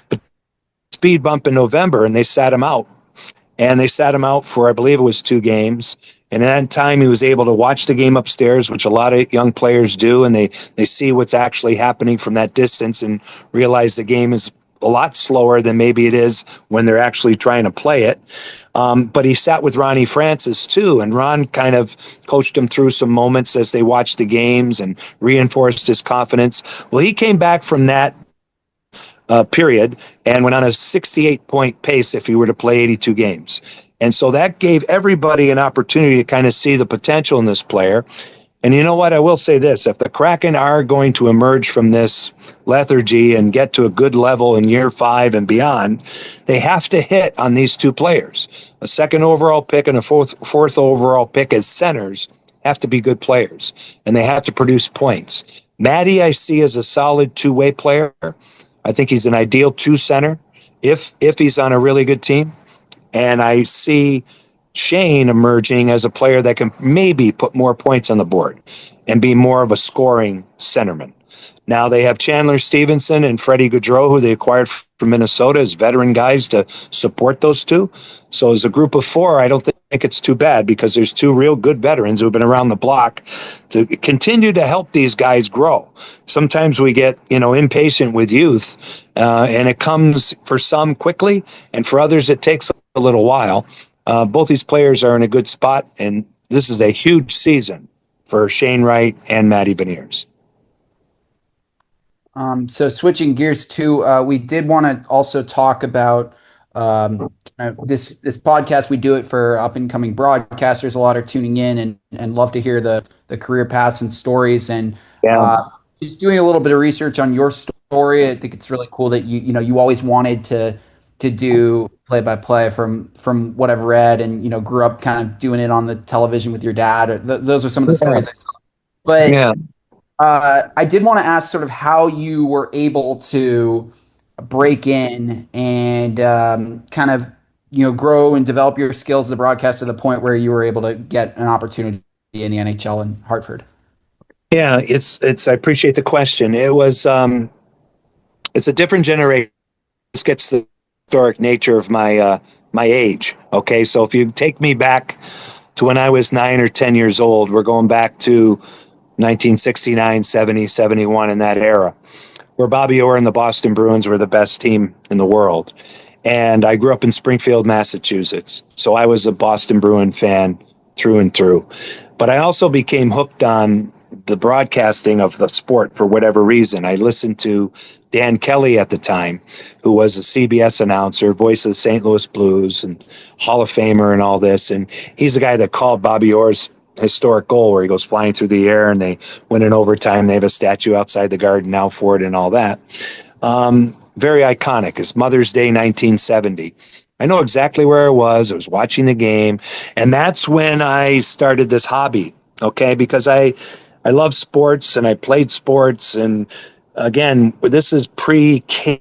but speed bump in November, and they sat him out. And they sat him out for, I believe it was 2 games. And at that time, he was able to watch the game upstairs, which a lot of young players do, and they see what's actually happening from that distance and realize the game is a lot slower than maybe it is when they're actually trying to play it. But he sat with Ronnie Francis too, and Ron kind of coached him through some moments as they watched the games and reinforced his confidence. Well, he came back from that period and went on a 68-point pace if he were to play 82 games. And so that gave everybody an opportunity to kind of see the potential in this player. And you know what? I will say this. If the Kraken are going to emerge from this lethargy and get to a good level in year 5 and beyond, they have to hit on these 2 players. A 2nd overall pick and a fourth overall pick as centers have to be good players, and they have to produce points. Matty, I see as a solid 2-way player. I think he's an ideal 2 center if he's on a really good team. And I see Shane emerging as a player that can maybe put more points on the board and be more of a scoring centerman. Now they have Chandler Stevenson and Freddie Gaudreau, who they acquired from Minnesota as veteran guys to support those 2. So as a group of 4, I don't think it's too bad because there's 2 real good veterans who have been around the block to continue to help these guys grow. Sometimes we get, impatient with youth, and it comes for some quickly, and for others it takes a little while. Both these players are in a good spot, and this is a huge season for Shane Wright and Matty Beniers. So switching gears too, we did want to also talk about this podcast. We do it for up and coming broadcasters. A lot are tuning in and love to hear the career paths and stories. And just doing a little bit of research on your story, I think it's really cool that you always wanted to do play-by-play from what I've read, and grew up kind of doing it on the television with your dad. Those are some of the stories I saw. But I did want to ask sort of how you were able to break in and kind of grow and develop your skills as a broadcaster to the point where you were able to get an opportunity in the NHL in Hartford. Yeah, it's. I appreciate the question. It was. It's a different generation. This gets the historic nature of my age. Okay, so if you take me back to when I was 9 or 10 years old, we're going back to 1969, 70, 71 in that era, where Bobby Orr and the Boston Bruins were the best team in the world. And I grew up in Springfield, Massachusetts, so I was a Boston Bruin fan through and through. But I also became hooked on the broadcasting of the sport for whatever reason. I listened to Dan Kelly at the time, who was a CBS announcer, voice of the St. Louis Blues and Hall of Famer and all this. And he's the guy that called Bobby Orr's historic goal where he goes flying through the air and they win in overtime. They have a statue outside the Garden now for it and all that. Very iconic. It's Mother's Day 1970. I know exactly where I was watching the game, and that's when I started this hobby, okay, because I love sports and I played sports, and again, this is pre-cable,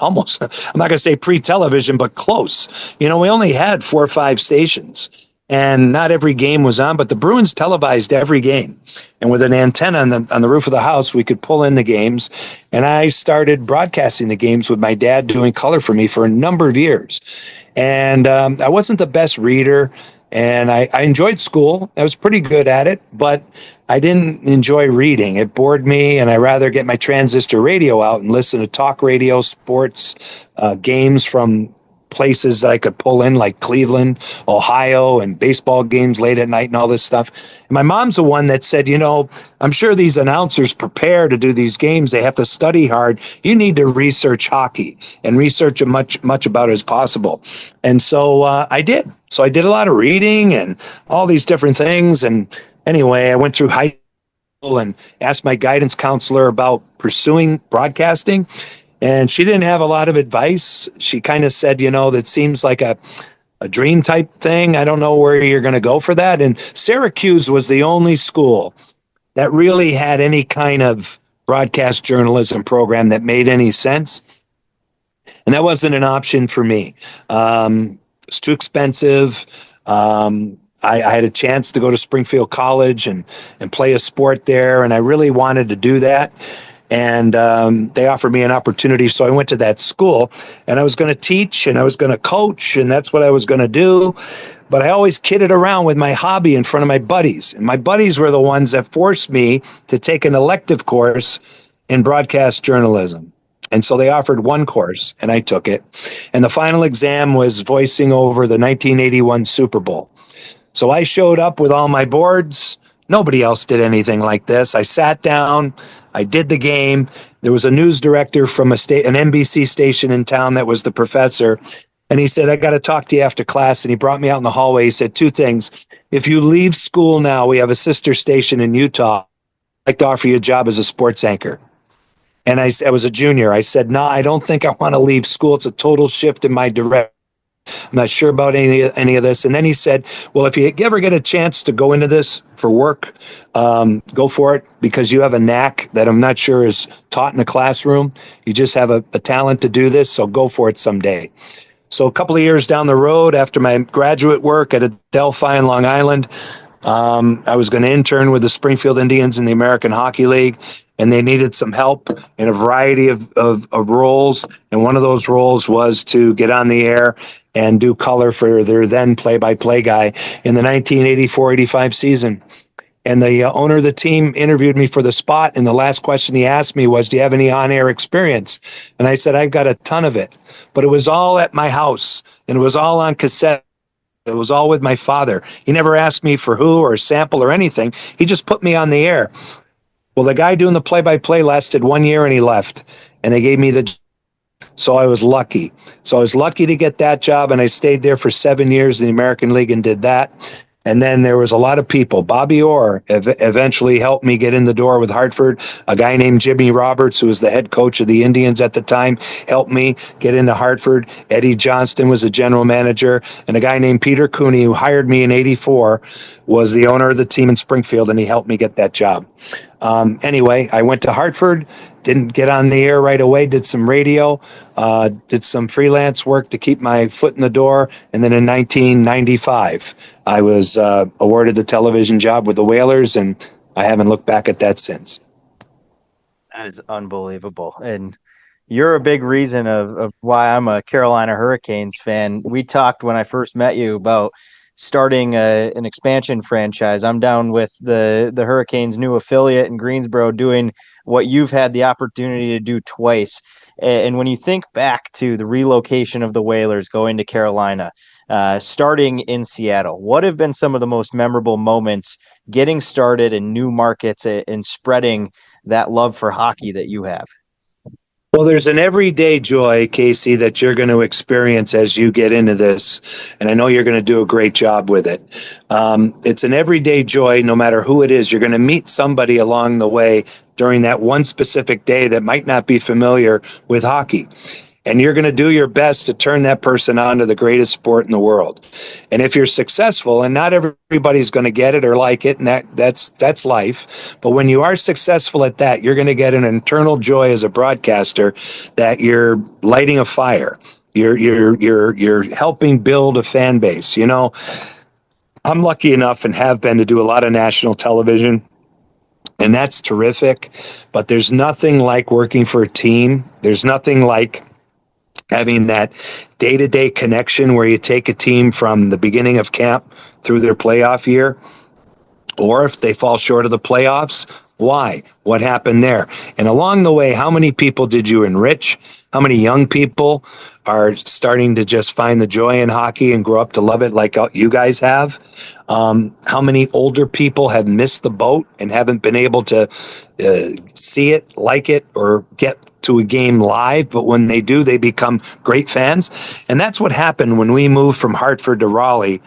almost, I'm not going to say pre-television, but close. We only had 4 or 5 stations, and not every game was on, but the Bruins televised every game. And with an antenna on the roof of the house, we could pull in the games. And I started broadcasting the games with my dad doing color for me for a number of years. And I wasn't the best reader, and I enjoyed school. I was pretty good at it, but I didn't enjoy reading. It bored me, and I'd rather get my transistor radio out and listen to talk radio, sports, games from places that I could pull in, like Cleveland, Ohio, and baseball games late at night and all this stuff. And my mom's the one that said, I'm sure these announcers prepare to do these games. They have to study hard. You need to research hockey and research as much about it as possible. And so I did. So I did a lot of reading and all these different things. And anyway, I went through high school and asked my guidance counselor about pursuing broadcasting. And she didn't have a lot of advice. She kind of said, that seems like a a dream type thing. I don't know where you're going to go for that. And Syracuse was the only school that really had any kind of broadcast journalism program that made any sense. And that wasn't an option for me. It's too expensive. I had a chance to go to Springfield College and play a sport there, and I really wanted to do that. And they offered me an opportunity, so I went to that school, and I was going to teach, and I was going to coach, and that's what I was going to do. But I always kidded around with my hobby in front of my buddies, and my buddies were the ones that forced me to take an elective course in broadcast journalism. And so they offered one course, and I took it. And the final exam was voicing over the 1981 Super Bowl. So I showed up with all my boards. Nobody else did anything like this. I sat down. I did the game. There was a news director from an NBC station in town that was the professor. And he said, I got to talk to you after class. And he brought me out in the hallway. He said two things. If you leave school now, we have a sister station in Utah. I'd like to offer you a job as a sports anchor. And I was a junior. I said, no, I don't think I want to leave school. It's a total shift in my direction. I'm not sure about any of this. And then he said, well, if you ever get a chance to go into this for work, go for it, because you have a knack that I'm not sure is taught in a classroom. You just have a talent to do this, so go for it someday. So a couple of years down the road, after my graduate work at Adelphi in Long Island, I was going to intern with the Springfield Indians in the American Hockey League, and they needed some help in a variety of roles. And one of those roles was to get on the air and do color for their then play-by-play guy in the 1984-85 season. And the owner of the team interviewed me for the spot, and the last question he asked me was, do you have any on-air experience? And I said, I've got a ton of it. But it was all at my house, and it was all on cassette. It was all with my father. He never asked me for who or a sample or anything. He just put me on the air. Well, the guy doing the play-by-play lasted 1 year, and he left. And they gave me the... So I was lucky. So I was lucky to get that job, and I stayed there for 7 years in the American League and did that. And then there was a lot of people. Bobby Orr eventually helped me get in the door with Hartford. A guy named Jimmy Roberts, who was the head coach of the Indians at the time, helped me get into Hartford. Eddie Johnston was a general manager. And a guy named Peter Cooney, who hired me in '84, was the owner of the team in Springfield, and he helped me get that job. Anyway, I went to Hartford, didn't get on the air right away, did some radio, did some freelance work to keep my foot in the door. And then in 1995, I was awarded the television job with the Whalers, and I haven't looked back at that since. That is unbelievable. And you're a big reason of why I'm a Carolina Hurricanes fan. We talked when I first met you about starting an expansion franchise. I'm down with the Hurricanes' new affiliate in Greensboro doing what you've had the opportunity to do twice. And when you think back to the relocation of the Whalers going to Carolina, starting in Seattle, what have been some of the most memorable moments getting started in new markets and spreading that love for hockey that you have? Well, there's an everyday joy, Casey, that you're going to experience as you get into this. And I know you're going to do a great job with it. It's an everyday joy, no matter who it is. You're going to meet somebody along the way during that one specific day that might not be familiar with hockey. And you're going to do your best to turn that person on to the greatest sport in the world. And if you're successful, and not everybody's going to get it or like it, and that's life. But when you are successful at that, you're going to get an internal joy as a broadcaster that you're lighting a fire. You're helping build a fan base. You know, I'm lucky enough and have been to do a lot of national television. And that's terrific. But there's nothing like working for a team. There's nothing like having that day-to-day connection where you take a team from the beginning of camp through their playoff year, or if they fall short of the playoffs, why? What happened there? And along the way, how many people did you enrich? How many young people are starting to just find the joy in hockey and grow up to love it like you guys have? How many older people have missed the boat and haven't been able to see it, like it, or get to a game live, but when they do, they become great fans. And that's what happened when we moved from Hartford to Raleigh.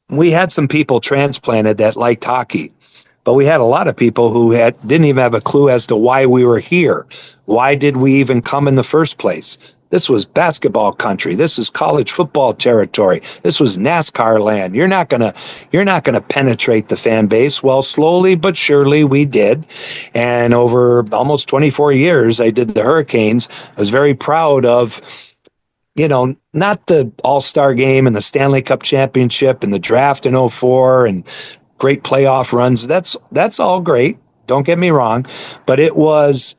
We had some people transplanted that liked hockey, but we had a lot of people who didn't even have a clue as to why we were here. Why did we even come in the first place? This was basketball country. This is college football territory. This was NASCAR land. You're not gonna penetrate the fan base. Well, slowly but surely we did. And over almost 24 years, I did the Hurricanes. I was very proud of, not the All-Star game and the Stanley Cup championship and the draft in '04 and great playoff runs. That's all great. Don't get me wrong. But it was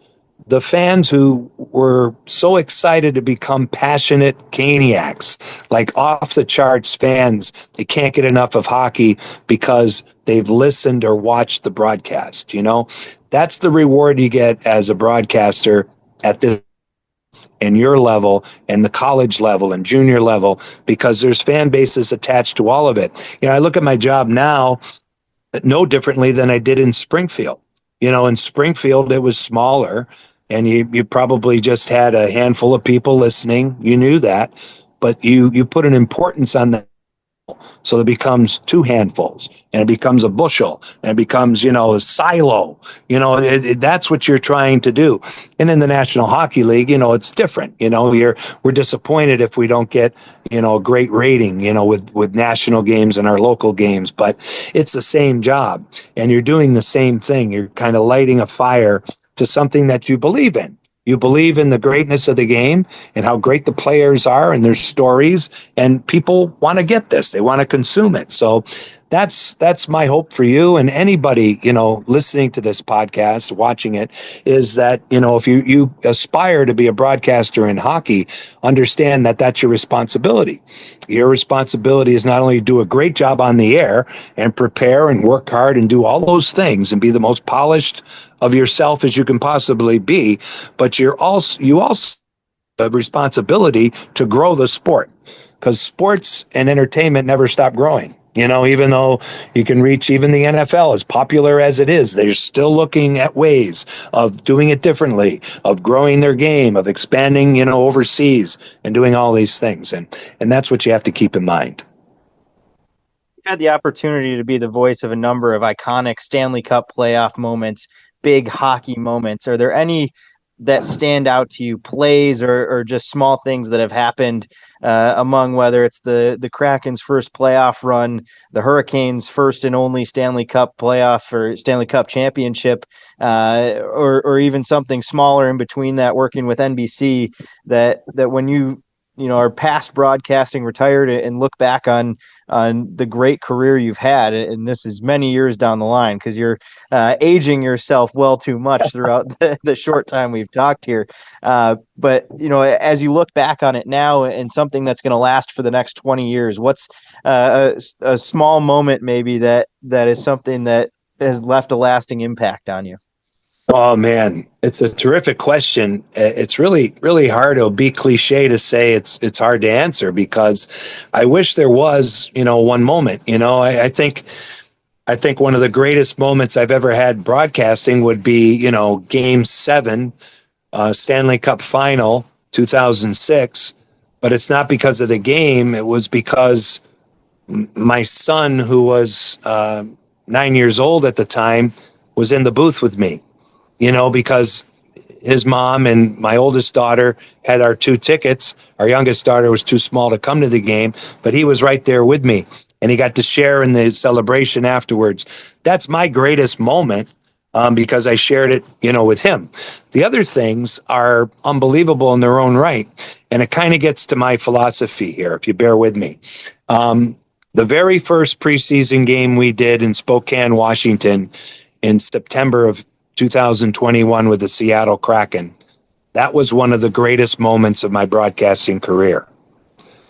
the fans who were so excited to become passionate Caniacs, like off the charts fans. They can't get enough of hockey because they've listened or watched the broadcast. That's the reward you get as a broadcaster at this and your level and the college level and junior level, because there's fan bases attached to all of it. I look at my job now no differently than I did in Springfield. In Springfield, it was smaller, and you probably just had a handful of people listening. You knew that, but you put an importance on that. So it becomes 2 handfuls, and it becomes a bushel, and it becomes, a silo. That's what you're trying to do. And in the National Hockey League, it's different. We're disappointed if we don't get, a great rating, with national games and our local games, but it's the same job, and you're doing the same thing. You're kind of lighting a fire to something that you believe in. You believe in the greatness of the game and how great the players are and their stories, and people want to get this. They want to consume it. So that's my hope for you and anybody, listening to this podcast, watching it, is that, if you aspire to be a broadcaster in hockey, understand that that's your responsibility. Your responsibility is not only to do a great job on the air and prepare and work hard and do all those things and be the most polished of yourself as you can possibly be, but you also have a responsibility to grow the sport, because sports and entertainment never stop growing. Even though you can reach even the NFL, as popular as it is, they're still looking at ways of doing it differently, of growing their game, of expanding, overseas and doing all these things. And that's what you have to keep in mind. You've had the opportunity to be the voice of a number of iconic Stanley Cup playoff moments, big hockey moments. Are there any that stand out to you, plays or just small things that have happened among, whether it's the Kraken's first playoff run, the Hurricanes' first and only Stanley Cup playoff or Stanley Cup championship, or even something smaller in between that, working with NBC, that when you are past broadcasting, retired, and look back on the great career you've had, and this is many years down the line, because you're aging yourself well too much throughout the short time we've talked here. But as you look back on it now, and something that's going to last for the next 20 years, what's a small moment maybe that is something that has left a lasting impact on you? Oh man, it's a terrific question. It's really, really hard. It'll be cliche to say it's hard to answer, because I wish there was, one moment. I think one of the greatest moments I've ever had broadcasting would be, Game 7, Stanley Cup Final, 2006. But it's not because of the game. It was because my son, who was 9 years old at the time, was in the booth with me. Because his mom and my oldest daughter had our 2 tickets. Our youngest daughter was too small to come to the game, but he was right there with me, and he got to share in the celebration afterwards. That's my greatest moment, because I shared it, with him. The other things are unbelievable in their own right, and it kind of gets to my philosophy here, if you bear with me. The very first preseason game we did in Spokane, Washington, in September of 2021 with the Seattle Kraken. That was one of the greatest moments of my broadcasting career.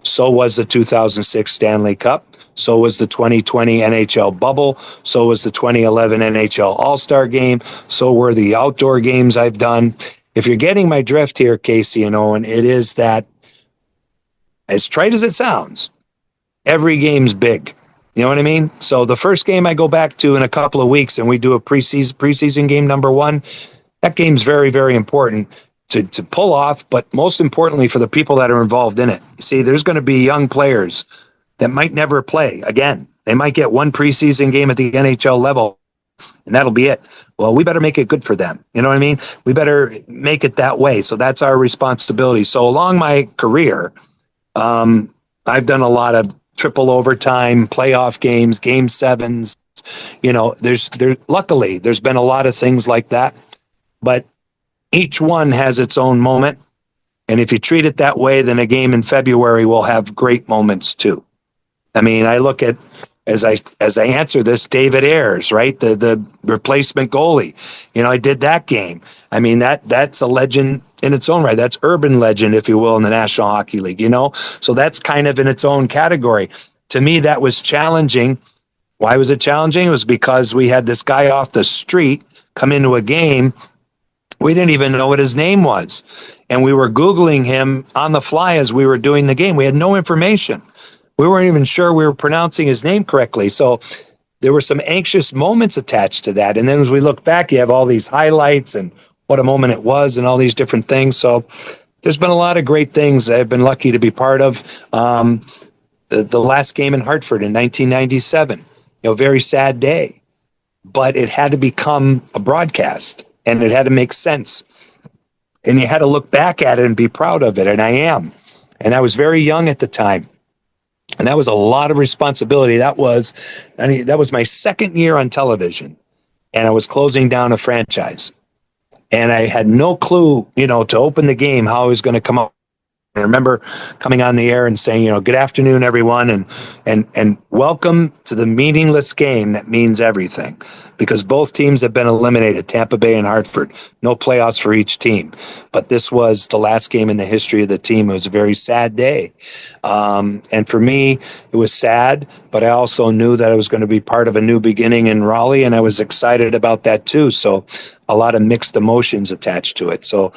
So was the 2006 Stanley Cup. So was the 2020 NHL bubble. So was the 2011 NHL All-Star game. So were the outdoor games I've done. If you're getting my drift here, Casey and Owen, it is that, as trite as it sounds, every game's big. You know what I mean? So the first game I go back to in a couple of weeks, and we do a preseason game number 1, that game's very, very important to pull off, but most importantly for the people that are involved in it. See, there's going to be young players that might never play again. They might get one preseason game at the NHL level, and that'll be it. Well, we better make it good for them. You know what I mean? We better make it that way. So that's our responsibility. So along my career, I've done a lot of triple overtime, playoff games, game sevens. You know, luckily there's been a lot of things like that, but each one has its own moment. And if you treat it that way, then a game in February will have great moments too. I mean, I look at, as I answer this, David Ayres, right? The replacement goalie. You know, I did that game. I mean, that's a legend in its own right. That's urban legend, if you will, in the National Hockey League, you know? So that's kind of in its own category. To me, that was challenging. Why was it challenging? It was because we had this guy off the street come into a game. We didn't even know what his name was. And we were Googling him on the fly as we were doing the game. We had no information. We weren't even sure we were pronouncing his name correctly. So there were some anxious moments attached to that. And then as we look back, you have all these highlights and what a moment it was and all these different things. So there's been a lot of great things I've been lucky to be part of. The last game in Hartford in 1997, you know, very sad day, but it had to become a broadcast and it had to make sense. And you had to look back at it and be proud of it. And I am. And I was very young at the time. And that was a lot of responsibility. That was my second year on television, and I was closing down a franchise. And I had no clue, you know, to open the game, how I was going to come up. I remember coming on the air and saying, you know, good afternoon, everyone, and welcome to the meaningless game that means everything, because both teams have been eliminated, Tampa Bay and Hartford. No playoffs for each team. But this was the last game in the history of the team. It was a very sad day. And for me, it was sad, but I also knew that I was going to be part of a new beginning in Raleigh, and I was excited about that too. So a lot of mixed emotions attached to it. So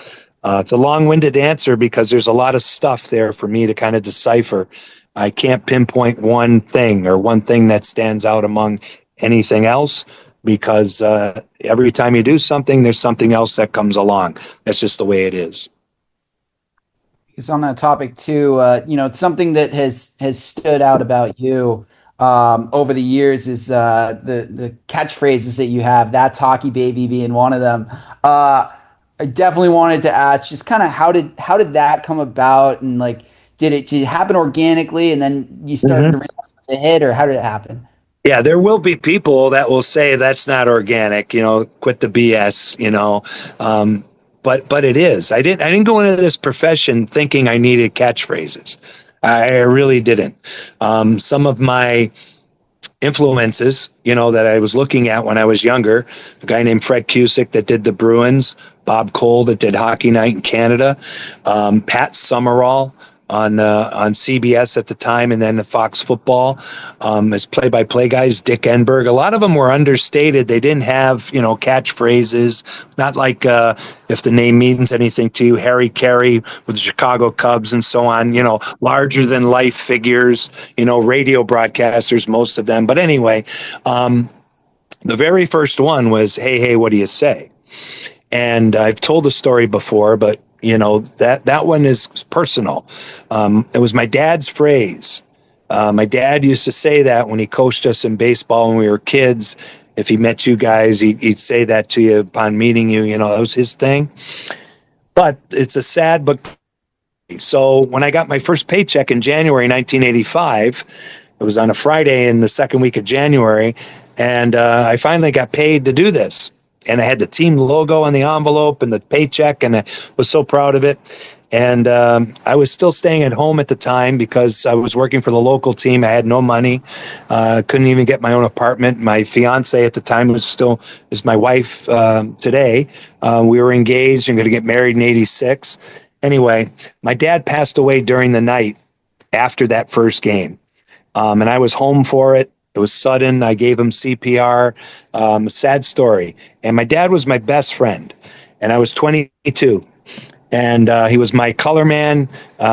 it's a long-winded answer because there's a lot of stuff there for me to kind of decipher. I can't pinpoint one thing or one thing that stands out among anything else, because every time you do something, there's something else that comes along. That's just the way it is. Because on that topic too, you know, it's something that has stood out about you over the years is the catchphrases that you have. That's hockey, baby, being one of them. I definitely wanted to ask, just kind of how did that come about, and like did it happen organically, and then you started to realize it was a hit, or how did it happen? Yeah, there will be people that will say that's not organic, you know, quit the BS, you know. But it is. I didn't go into this profession thinking I needed catchphrases. I really didn't. Some of my influences, you know, that I was looking at when I was younger, a guy named Fred Cusick that did the Bruins, Bob Cole that did Hockey Night in Canada, Pat Summerall on CBS at the time, and then the Fox Football as play-by-play guys, Dick Enberg. A lot of them were understated. They didn't have, you know, catchphrases, not like if the name means anything to you, Harry Carey with the Chicago Cubs and so on, you know, larger-than-life figures, you know, radio broadcasters, most of them. But anyway, the very first one was, hey, what do you say? And I've told the story before, but you know, that one is personal. It was my dad's phrase. My dad used to say that when he coached us in baseball when we were kids. If he met you guys, he'd say that to you upon meeting you. You know, that was his thing. But it's a sad but. So when I got my first paycheck in January 1985, it was on a Friday in the second week of January, and I finally got paid to do this. And I had the team logo on the envelope and the paycheck, and I was so proud of it. And I was still staying at home at the time because I was working for the local team. I had no money. Couldn't even get my own apartment. My fiance at the time is my wife today. We were engaged and going to get married in 86. Anyway, my dad passed away during the night after that first game. And I was home for it. It was sudden. I gave him CPR. A sad story. And my dad was my best friend. And I was 22. And he was my color man.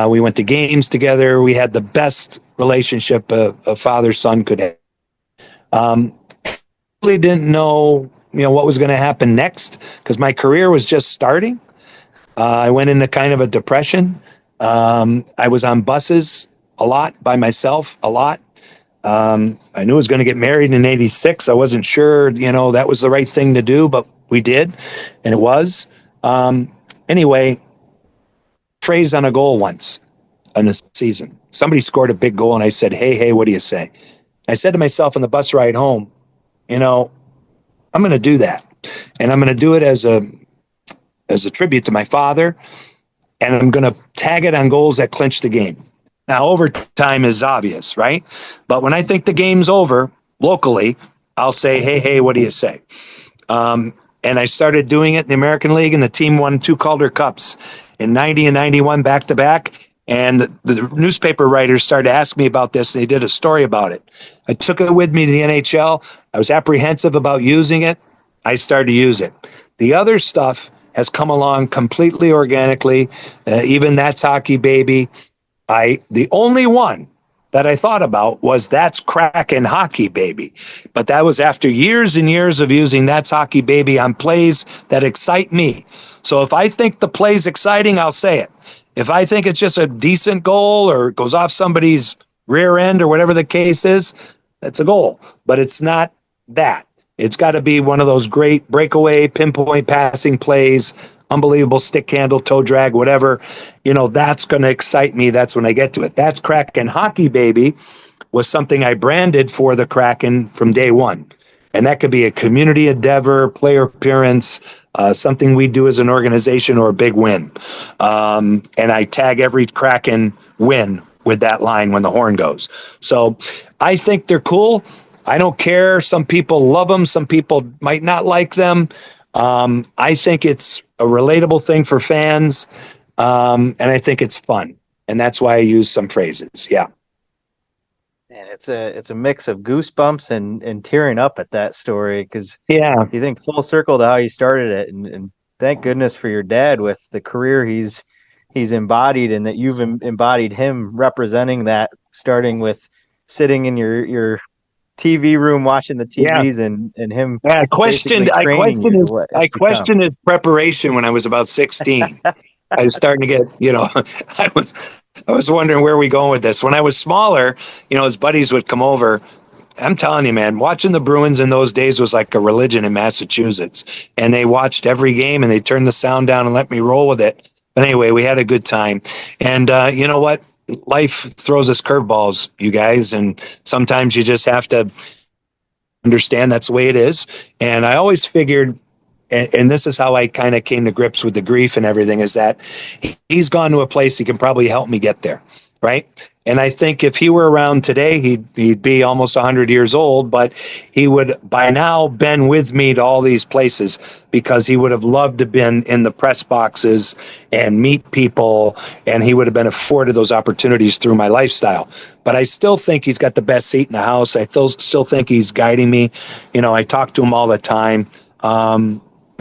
We went to games together. We had the best relationship a father-son could have. Really didn't know, you know, what was going to happen next because my career was just starting. I went into kind of a depression. I was on buses a lot by myself, a lot. I knew I was going to get married in 86. I wasn't sure, that was the right thing to do, but we did, and it was. Anyway, phrase on a goal once in a season. Somebody scored a big goal, and I said, hey, what do you say? I said to myself on the bus ride home, I'm going to do that. And I'm going to do it as a tribute to my father, and I'm going to tag it on goals that clinch the game. Now, overtime is obvious, right? But when I think the game's over, locally, I'll say, hey, what do you say? And I started doing it in the American League, and the team won 2 Calder Cups in 90 and 91 back-to-back. And the newspaper writers started to ask me about this, and they did a story about it. I took it with me to the NHL. I was apprehensive about using it. I started to use it. The other stuff has come along completely organically. Even That's Hockey Baby. The only one that I thought about was That's Kraken Hockey Baby. But that was after years and years of using That's Hockey Baby on plays that excite me. So if I think the play's exciting, I'll say it. If I think it's just a decent goal or goes off somebody's rear end or whatever the case is, that's a goal. But it's not that. It's got to be one of those great breakaway, pinpoint passing plays, unbelievable stick handle, toe drag, whatever. That's going to excite me. That's when I get to it. That's Kraken Hockey Baby was something I branded for the Kraken from day one. And that could be a community endeavor, player appearance, something we do as an organization, or a big win. And I tag every Kraken win with that line when the horn goes. So I think they're cool. I don't care. Some people love them. Some people might not like them. I think it's a relatable thing for fans. And I think it's fun. And that's why I use some phrases. Yeah. And it's a mix of goosebumps and tearing up at that story, because you think full circle to how you started it, and thank goodness for your dad with the career he's embodied, and that you've embodied him representing that, starting with sitting in your TV room watching the TVs and him. I questioned his preparation when I was about 16. I was starting to get, I was wondering where we going with this. When I was smaller, his buddies would come over. I'm telling you, man, watching the Bruins in those days was like a religion in Massachusetts. And they watched every game, and they turned the sound down and let me roll with it. But anyway, we had a good time. And you know what? Life throws us curveballs, you guys. And sometimes you just have to understand that's the way it is. And I always figured, and this is how I kind of came to grips with the grief and everything, is that he's gone to a place he can probably help me get there, right? And I think if he were around today, he'd be almost 100 years old, but he would by now been with me to all these places, because he would have loved to have been in the press boxes and meet people, and he would have been afforded those opportunities through my lifestyle. But I still think he's got the best seat in the house. I still think he's guiding me. I talk to him all the time.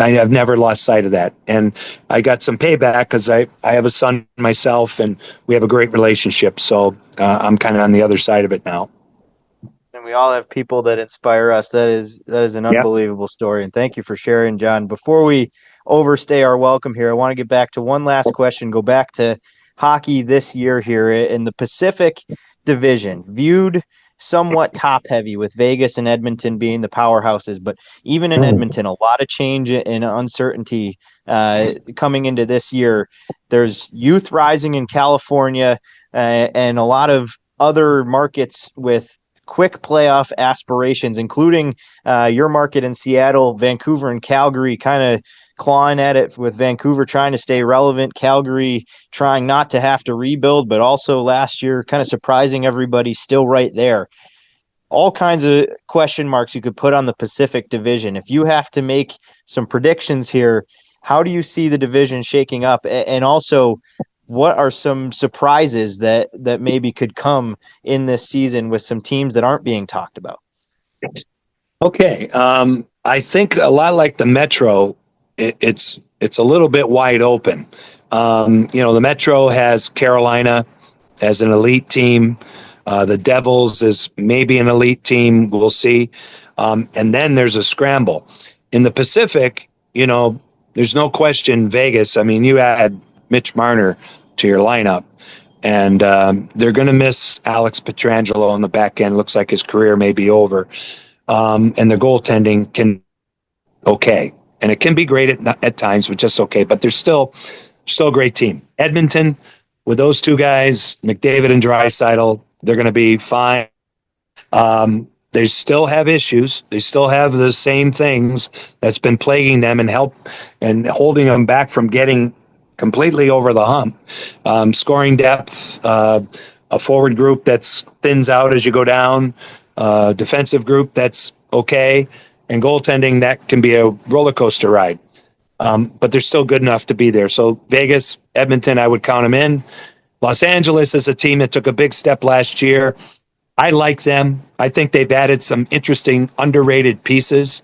I've never lost sight of that. And I got some payback because I have a son myself, and we have a great relationship. So I'm kind of on the other side of it now. And we all have people that inspire us. That is an unbelievable story. And thank you for sharing, John. Before we overstay our welcome here, I want to get back to one last question, go back to hockey this year here in the Pacific Division, viewed somewhat top heavy with Vegas and Edmonton being the powerhouses, but even in Edmonton, a lot of change and uncertainty coming into this year. There's youth rising in California and a lot of other markets with quick playoff aspirations, including your market in Seattle, Vancouver, and Calgary, kind of clawing at it, with Vancouver trying to stay relevant, Calgary trying not to have to rebuild, but also last year kind of surprising everybody, still right there. All kinds of question marks you could put on the Pacific Division. If you have to make some predictions here, how do you see the division shaking up? And also, what are some surprises that maybe could come in this season with some teams that aren't being talked about? Okay. I think a lot like the Metro, it's a little bit wide open. The Metro has Carolina as an elite team. The Devils is maybe an elite team. We'll see. And then there's a scramble. In the Pacific, there's no question Vegas. I mean, you add Mitch Marner to your lineup. And they're going to miss Alex Pietrangelo on the back end. Looks like his career may be over. And the goaltending can okay. And it can be great at times, but just okay. But they're still a great team. Edmonton, with those two guys, McDavid and Draisaitl, they're going to be fine. They still have issues. They still have the same things that's been plaguing them and holding them back from getting completely over the hump. Scoring depth, a forward group that's thins out as you go down, defensive group that's okay, and goaltending that can be a roller coaster ride. But they're still good enough to be there. So Vegas, Edmonton, I would count them in. Los Angeles is a team that took a big step last year. I like them. I think they've added some interesting, underrated pieces.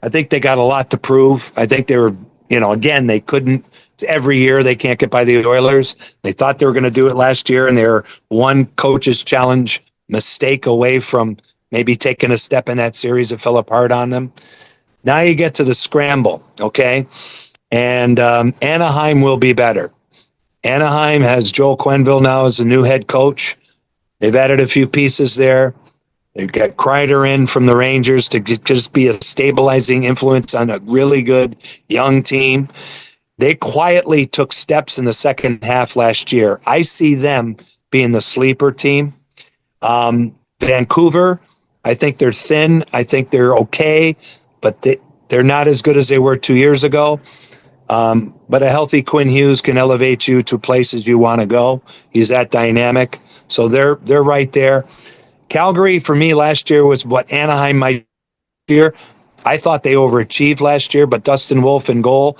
I think they got a lot to prove. I think they were, again, they couldn't. Every year they can't get by the Oilers. They thought they were going to do it last year, and they're one coach's challenge mistake away from maybe taking a step in that series that fell apart on them. Now you get to the scramble, okay? And Anaheim will be better. Anaheim has Joel Quenneville now as the new head coach. They've added a few pieces there. They've got Kreider in from the Rangers to just be a stabilizing influence on a really good young team. They quietly took steps in the second half last year. I see them being the sleeper team. Vancouver, I think they're thin. I think they're okay, but they're not as good as they were 2 years ago. But a healthy Quinn Hughes can elevate you to places you want to go. He's that dynamic. So they're right there. Calgary, for me, last year was what Anaheim might fear. I thought they overachieved last year, but Dustin Wolf in goal,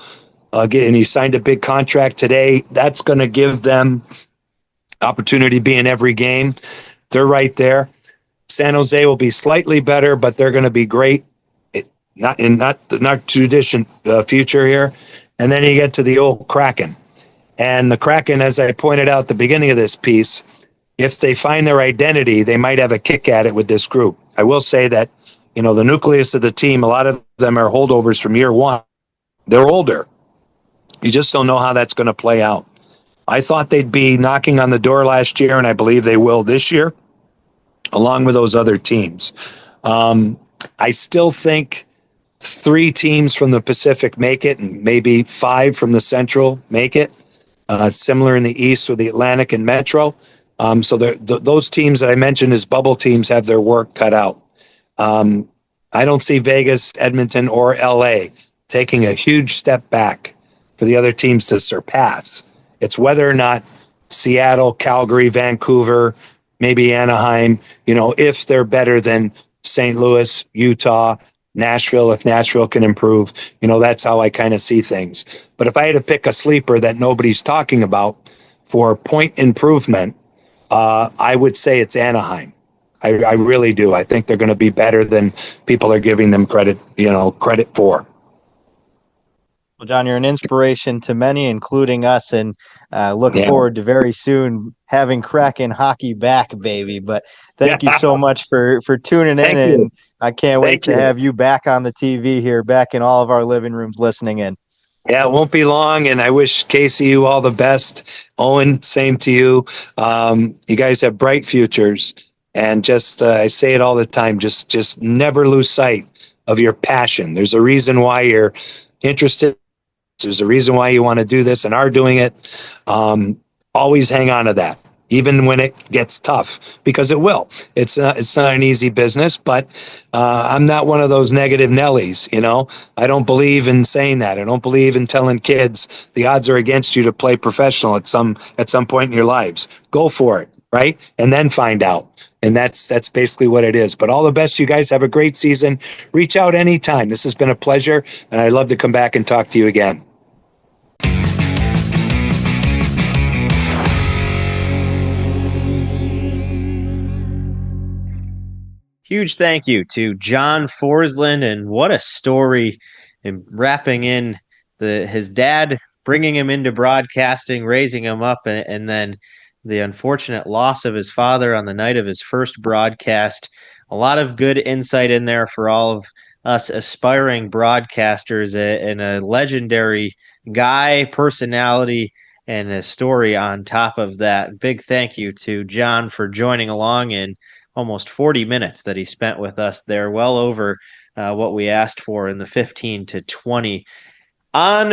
and he signed a big contract today. That's going to give them opportunity to be in every game. They're right there. San Jose will be slightly better, but they're going to be great. Not too distant future here. And then you get to the old Kraken. And the Kraken, as I pointed out at the beginning of this piece, if they find their identity, they might have a kick at it with this group. I will say that, the nucleus of the team, a lot of them are holdovers from year one. They're older. You just don't know how that's going to play out. I thought they'd be knocking on the door last year, and I believe they will this year, along with those other teams. I still think 3 teams from the Pacific make it, and maybe 5 from the Central make it. Similar in the East with the Atlantic and Metro. So those teams that I mentioned as bubble teams have their work cut out. I don't see Vegas, Edmonton, or LA taking a huge step back for the other teams to surpass. It's whether or not Seattle, Calgary, Vancouver, maybe Anaheim, if they're better than St. Louis, Utah, Nashville, if Nashville can improve, that's how I kind of see things. But if I had to pick a sleeper that nobody's talking about for point improvement, I would say it's Anaheim. I really do. I think they're going to be better than people are giving them credit for. Well, John, you're an inspiration to many, including us, and look forward to very soon having Kraken hockey back, baby. But thank you so much for tuning in, and I can't wait to have you back on the TV here, back in all of our living rooms listening in. Yeah, it won't be long, and I wish Casey you all the best. Owen, same to you. You guys have bright futures, and just I say it all the time, just never lose sight of your passion. There's a reason why you're interested. There's a reason why you want to do this and are doing it. Always hang on to that, even when it gets tough, because it will. It's not an easy business, but I'm not one of those negative Nellies. I don't believe in saying that. I don't believe in telling kids the odds are against you to play professional at some point in your lives. Go for it, right? And then find out. And that's basically what it is. But all the best. You guys have a great season. Reach out anytime. This has been a pleasure, and I'd love to come back and talk to you again. Huge thank you to John Forslund, and what a story, and wrapping in his dad, bringing him into broadcasting, raising him up, and then the unfortunate loss of his father on the night of his first broadcast. A lot of good insight in there for all of us aspiring broadcasters, and a legendary guy, personality, and a story on top of that. Big thank you to John for joining along in almost 40 minutes that he spent with us there, well over what we asked for in the 15 to 20.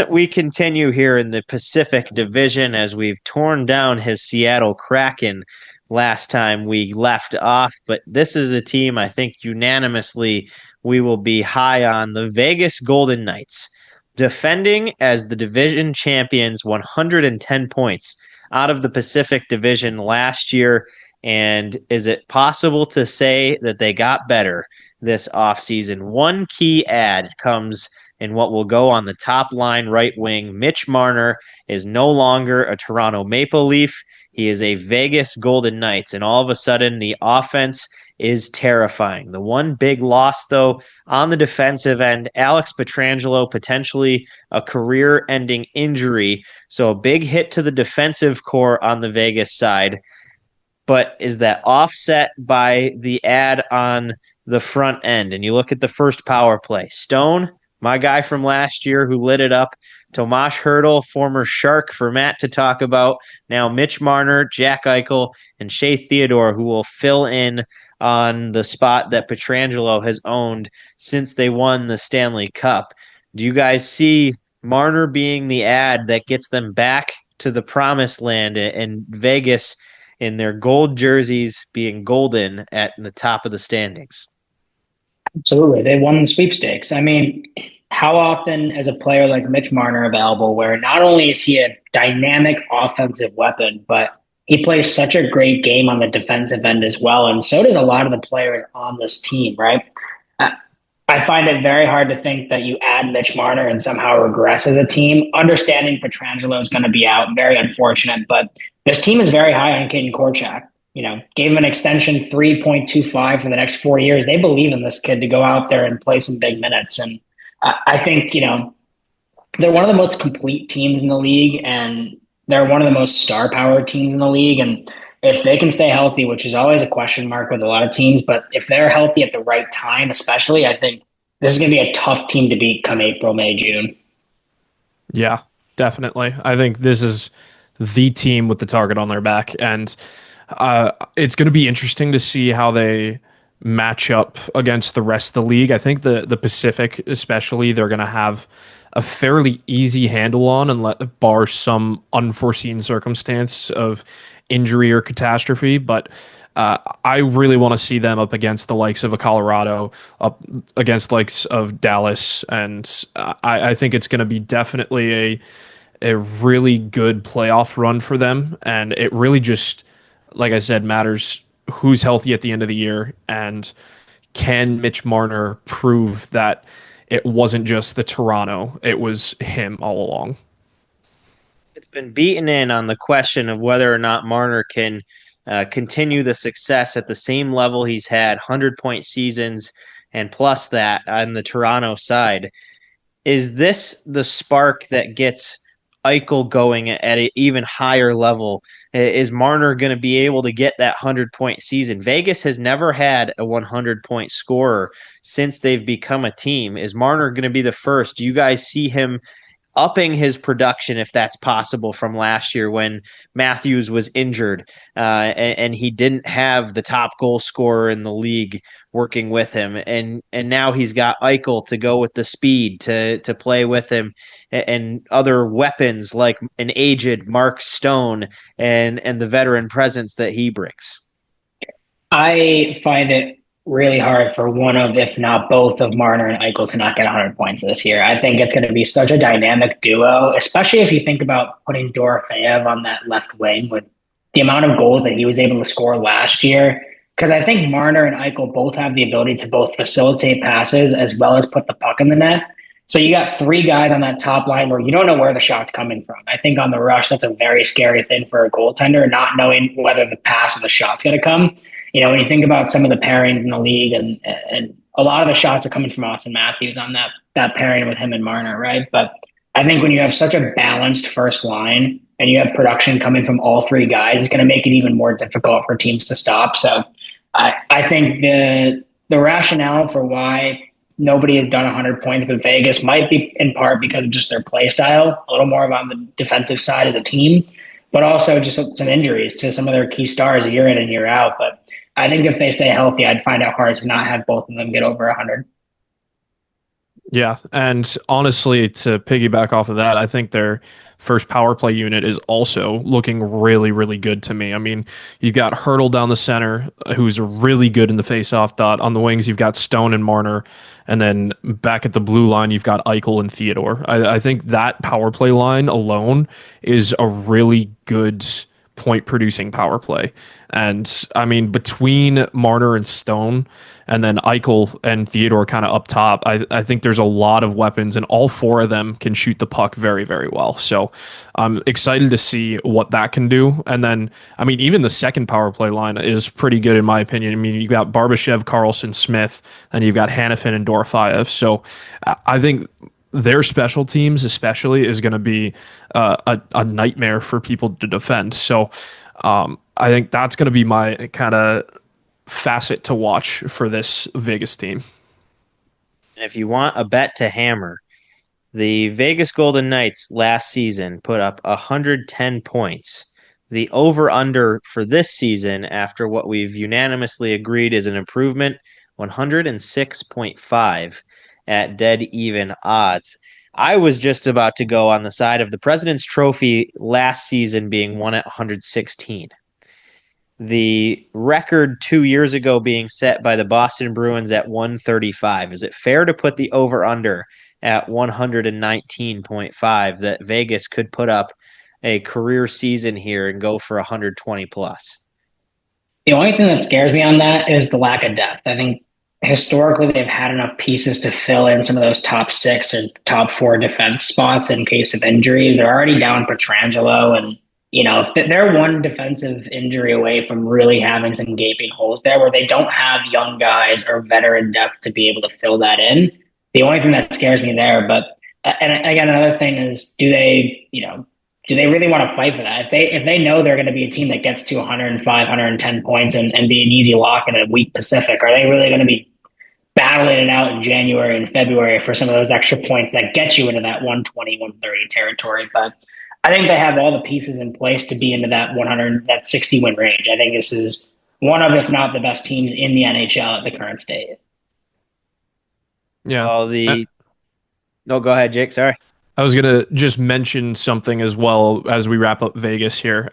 We continue here in the Pacific Division as we've torn down his Seattle Kraken last time we left off, but this is a team I think unanimously we will be high on, the Vegas Golden Knights, defending as the division champions, 110 points out of the Pacific Division last year. And is it possible to say that they got better this offseason? One key add comes in what will go on the top line right wing. Mitch Marner is no longer a Toronto Maple Leaf. He is a Vegas Golden Knights, and all of a sudden the offense is terrifying. The one big loss, though, on the defensive end, Alex Pietrangelo, potentially a career-ending injury. So a big hit to the defensive core on the Vegas side. But is that offset by the ad on the front end? And you look at the first power play. Stone, my guy from last year who lit it up. Tomas Hertl, former Shark for Matt to talk about. Now Mitch Marner, Jack Eichel, and Shea Theodore, who will fill in on the spot that Pietrangelo has owned since they won the Stanley Cup. Do you guys see Marner being the ad that gets them back to the promised land and Vegas in their gold jerseys being golden at the top of the standings? Absolutely. They won the sweepstakes. I mean, how often is a player like Mitch Marner available where not only is he a dynamic offensive weapon, but he plays such a great game on the defensive end as well. And so does a lot of the players on this team, right? I find it very hard to think that you add Mitch Marner and somehow regress as a team. Understanding Pietrangelo is going to be out, very unfortunate, but this team is very high on Caden Korchak. You know, gave him an extension, 3.25 for the next 4 years. They believe in this kid to go out there and play some big minutes. And I think, you know, they're one of the most complete teams in the league, and they're one of the most star-powered teams in the league. And if they can stay healthy, which is always a question mark with a lot of teams, but if they're healthy at the right time, especially, I think this is going to be a tough team to beat come April, May, June. Yeah, definitely. I think this is the team with the target on their back, and it's going to be interesting to see how they match up against the rest of the league. I think the Pacific, especially, they're going to have a fairly easy handle on, and bar some unforeseen circumstance of injury or catastrophe. But I really want to see them up against the likes of a Colorado, up against the likes of Dallas, and I think it's going to be definitely a really good playoff run for them. And it really just, like I said, matters who's healthy at the end of the year, and can Mitch Marner prove that it wasn't just the Toronto, it was him all along. It's been beaten in on the question of whether or not Marner can continue the success at the same level he's had, 100-point seasons, and plus that on the Toronto side. Is this the spark that gets Eichel going at an even higher level? Is Marner going to be able to get that 100-point season? Vegas has never had a 100-point scorer since they've become a team. Is Marner going to be the first? Do you guys see him upping his production, if that's possible, from last year when Matthews was injured and he didn't have the top goal scorer in the league working with him, and now he's got Eichel to go with the speed to play with him, and other weapons like an aged Mark Stone and the veteran presence that he brings? I find it really hard for one of, if not both, of Marner and Eichel to not get 100 points this year. I think it's going to be such a dynamic duo, especially if you think about putting Dorofeyev on that left wing with the amount of goals that he was able to score last year. Because I think Marner and Eichel both have the ability to both facilitate passes as well as put the puck in the net. So you got three guys on that top line where you don't know where the shot's coming from. I think on the rush, that's a very scary thing for a goaltender, not knowing whether the pass or the shot's going to come. You know, when you think about some of the pairings in the league, and a lot of the shots are coming from Austin Matthews on that pairing with him and Marner, right? But I think when you have such a balanced first line and you have production coming from all three guys, it's going to make it even more difficult for teams to stop. So I think the rationale for why nobody has done 100 points, but Vegas might be in part because of just their play style, a little more on the defensive side as a team, but also just some injuries to some of their key stars year in and year out. But I think if they stay healthy, I'd find it hard to not have both of them get over 100. Yeah, and honestly, to piggyback off of that, I think their first power play unit is also looking really, really good to me. I mean, you've got Hurdle down the center, who's really good in the face-off dot. On the wings, you've got Stone and Marner, and then back at the blue line, you've got Eichel and Theodore. I think that power play line alone is a really good point-producing power play. And, I mean, between Marner and Stone, and then Eichel and Theodore kind of up top, I think there's a lot of weapons, and all four of them can shoot the puck very, very well. So I'm excited to see what that can do. And then, I mean, even the second power play line is pretty good in my opinion. I mean, you got Barbashev, Carlson, Smith, and you've got Hanifin and Dorofeyev. So I think their special teams especially is going to be a nightmare for people to defend. So I think that's going to be my kind of facet to watch for this Vegas team. And if you want a bet to hammer, the Vegas Golden Knights last season put up 110 points. The over-under for this season, after what we've unanimously agreed is an improvement, 106.5 at dead even odds. I was just about to go on the side of the President's Trophy last season being won at 116. The record 2 years ago being set by the Boston Bruins at 135. Is it fair to put the over-under at 119.5 that Vegas could put up a career season here and go for 120 plus? The only thing that scares me on that is the lack of depth. I think historically they've had enough pieces to fill in some of those top 6 or top 4 defense spots in case of injuries. They're already down Pietrangelo, and they're one defensive injury away from really having some gaping holes there where they don't have young guys or veteran depth to be able to fill that in. The only thing that scares me there, but and again, another thing is, do they really want to fight for that? If they know they're going to be a team that gets to 105, 110 points and be an easy lock in a weak Pacific, are they really going to be battling it out in January and February for some of those extra points that get you into that 120, 130 territory? But I think they have all the pieces in place to be into that 60 win range. I think this is one of, if not the best teams in the NHL at the current state. Yeah. No, go ahead, Jake. Sorry. I was going to just mention something as well as we wrap up Vegas here.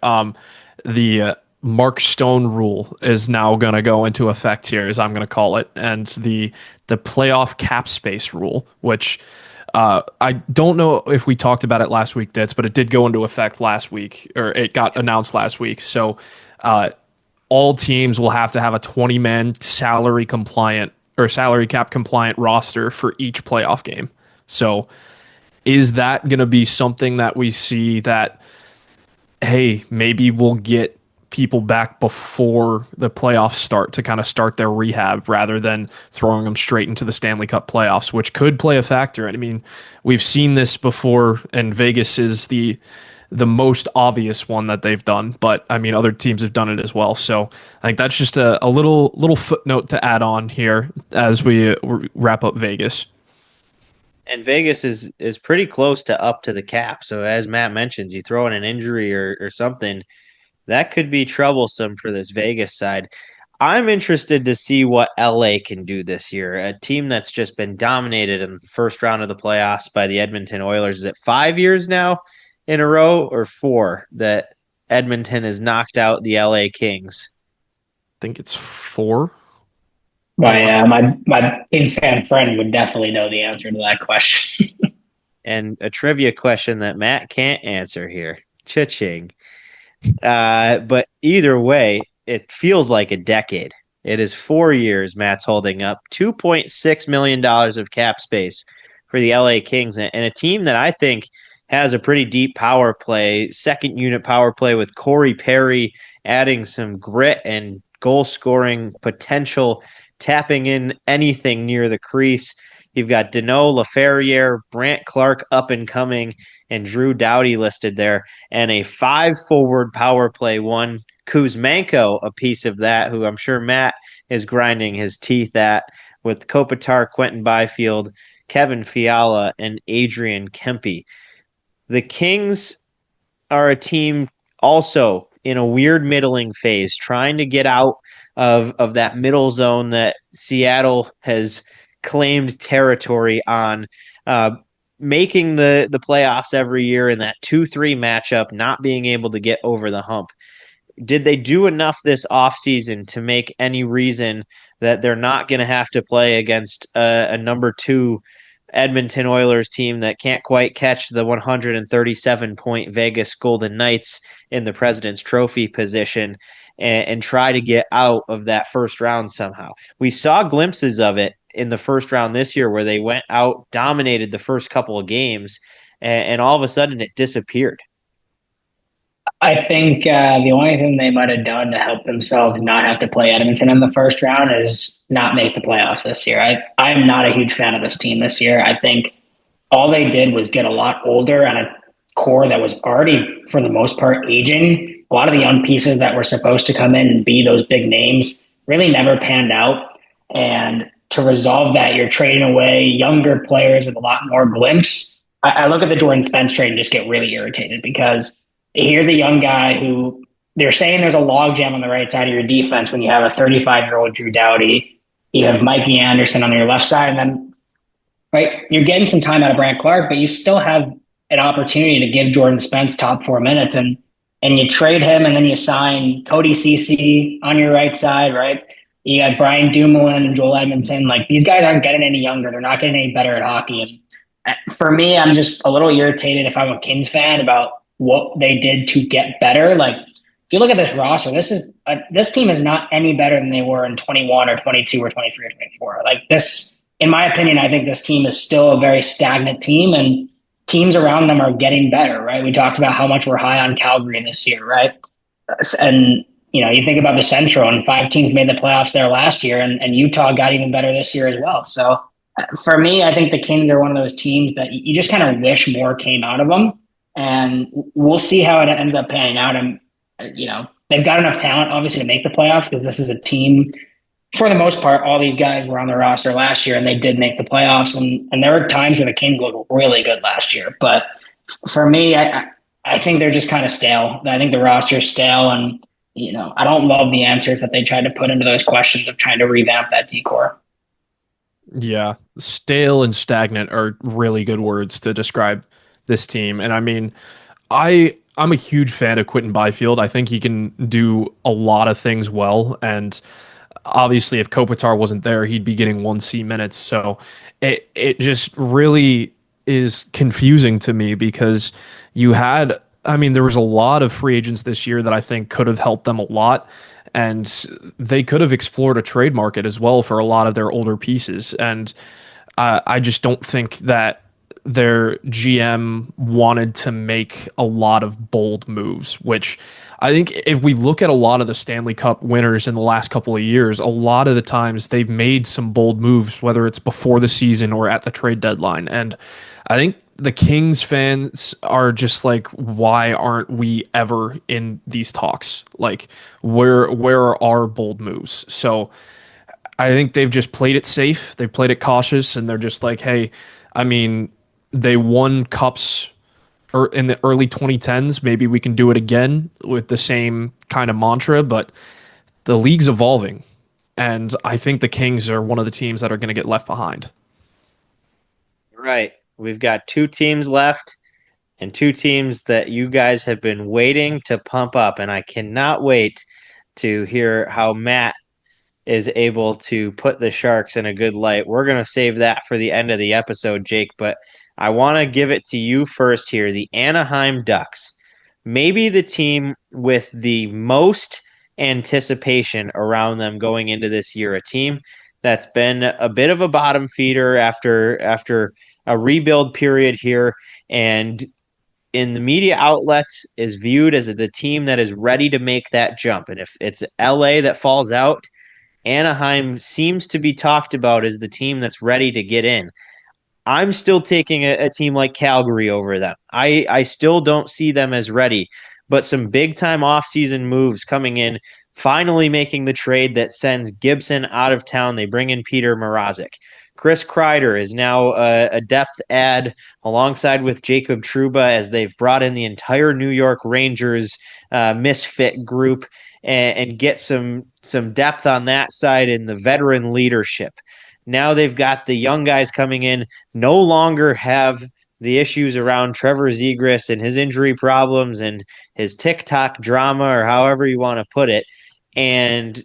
The Mark Stone rule is now going to go into effect here, as I'm going to call it, and the playoff cap space rule, which I don't know if we talked about it last week, but it did go into effect last week, or it got announced last week. So all teams will have to have a 20-man salary cap compliant roster for each playoff game. So is that going to be something that we see that, hey, maybe we'll get people back before the playoffs start to kind of start their rehab rather than throwing them straight into the Stanley Cup playoffs, which could play a factor. I mean, we've seen this before, and Vegas is the most obvious one that they've done, but I mean, other teams have done it as well. So I think that's just a little footnote to add on here as we wrap up Vegas. And Vegas is pretty close to up to the cap. So as Matt mentions, you throw in an injury or something, that could be troublesome for this Vegas side. I'm interested to see what LA can do this year. A team that's just been dominated in the first round of the playoffs by the Edmonton Oilers. Is it 5 years now in a row or 4 that Edmonton has knocked out the LA Kings? I think it's 4. My Kings fan friend would definitely know the answer to that question. And a trivia question that Matt can't answer here. Cha-ching. But either way, it feels like a decade. It is 4 years Matt's holding up. $2.6 million of cap space for the LA Kings, and a team that I think has a pretty deep power play, second unit power play with Corey Perry adding some grit and goal scoring potential, tapping in anything near the crease. You've got Danault, Laferriere, Brant Clark up and coming, and Drew Doughty listed there, and a 5-forward power play, one Kuzmenko a piece of that, who I'm sure Matt is grinding his teeth at with Kopitar, Quentin Byfield, Kevin Fiala, and Adrian Kempe. The Kings are a team also in a weird middling phase, trying to get out of that middle zone that Seattle has claimed territory on, making the playoffs every year in that 2-3 matchup, not being able to get over the hump. Did they do enough this offseason to make any reason that they're not going to have to play against a number 2 Edmonton Oilers team that can't quite catch the 137-point Vegas Golden Knights in the President's Trophy position and try to get out of that first round somehow? We saw glimpses of it in the first round this year where they went out, dominated the first couple of games, and all of a sudden it disappeared. I think the only thing they might have done to help themselves not have to play Edmonton in the first round is not make the playoffs this year. I am not a huge fan of this team this year. I think all they did was get a lot older and a core that was already, for the most part, aging. A lot of the young pieces that were supposed to come in and be those big names really never panned out. And to resolve that, you're trading away younger players with a lot more glimpse. I look at the Jordan Spence trade and just get really irritated because here's a young guy who they're saying there's a logjam on the right side of your defense when you have a 35-year-old Drew Doughty. You have Mikey Anderson on your left side, and then right, you're getting some time out of Brant Clark, but you still have an opportunity to give Jordan Spence top 4 minutes, and you trade him, and then you sign Cody Ceci on your right side, right? You got Brian Dumoulin and Joel Edmondson. Like, these guys aren't getting any younger. They're not getting any better at hockey. And for me, I'm just a little irritated if I'm a Kings fan about what they did to get better. Like, if you look at this roster, this team is not any better than they were in 21 or 22 or 23 or 24. Like, this, in my opinion, I think this team is still a very stagnant team, and teams around them are getting better, right? We talked about how much we're high on Calgary this year, right? And, you think about the Central, and 5 teams made the playoffs there last year, and Utah got even better this year as well. So for me, I think the Kings are one of those teams that you just kind of wish more came out of them. And we'll see how it ends up panning out. And, they've got enough talent, obviously, to make the playoffs because this is a team, for the most part, all these guys were on the roster last year and they did make the playoffs. And there were times where the Kings looked really good last year. But for me, I think they're just kind of stale. I think the roster is stale. And, I don't love the answers that they tried to put into those questions of trying to revamp that decor. Yeah, stale and stagnant are really good words to describe this team. And I mean, I'm a huge fan of Quentin Byfield. I think he can do a lot of things well. And obviously, if Kopitar wasn't there, he'd be getting 1C minutes. So it just really is confusing to me because there was a lot of free agents this year that I think could have helped them a lot. And they could have explored a trade market as well for a lot of their older pieces. And I just don't think that their GM wanted to make a lot of bold moves, which I think if we look at a lot of the Stanley Cup winners in the last couple of years, a lot of the times they've made some bold moves, whether it's before the season or at the trade deadline. And I think the Kings fans are just like, why aren't we ever in these talks? Like, where are our bold moves? So I think they've just played it safe. They played it cautious, and they're just like, hey, they won cups in the early 2010s. Maybe we can do it again with the same kind of mantra, but the league's evolving. And I think the Kings are one of the teams that are going to get left behind. Right. We've got 2 teams left and 2 teams that you guys have been waiting to pump up. And I cannot wait to hear how Matt is able to put the Sharks in a good light. We're going to save that for the end of the episode, Jake, but I want to give it to you first here. The Anaheim Ducks, maybe the team with the most anticipation around them going into this year, a team that's been a bit of a bottom feeder after a rebuild period here, and in the media outlets is viewed as the team that is ready to make that jump. And if it's LA that falls out, Anaheim seems to be talked about as the team that's ready to get in. I'm still taking a team like Calgary over them. I still don't see them as ready, but some big-time offseason moves coming in finally making the trade that sends Gibson out of town. They bring in Peter Mrazek. Chris Kreider is now a depth add alongside with Jacob Trouba, as they've brought in the entire New York Rangers misfit group and get some depth on that side in the veteran leadership. Now they've got the young guys coming in, no longer have the issues around Trevor Zegras and his injury problems and his TikTok drama, or however you want to put it, and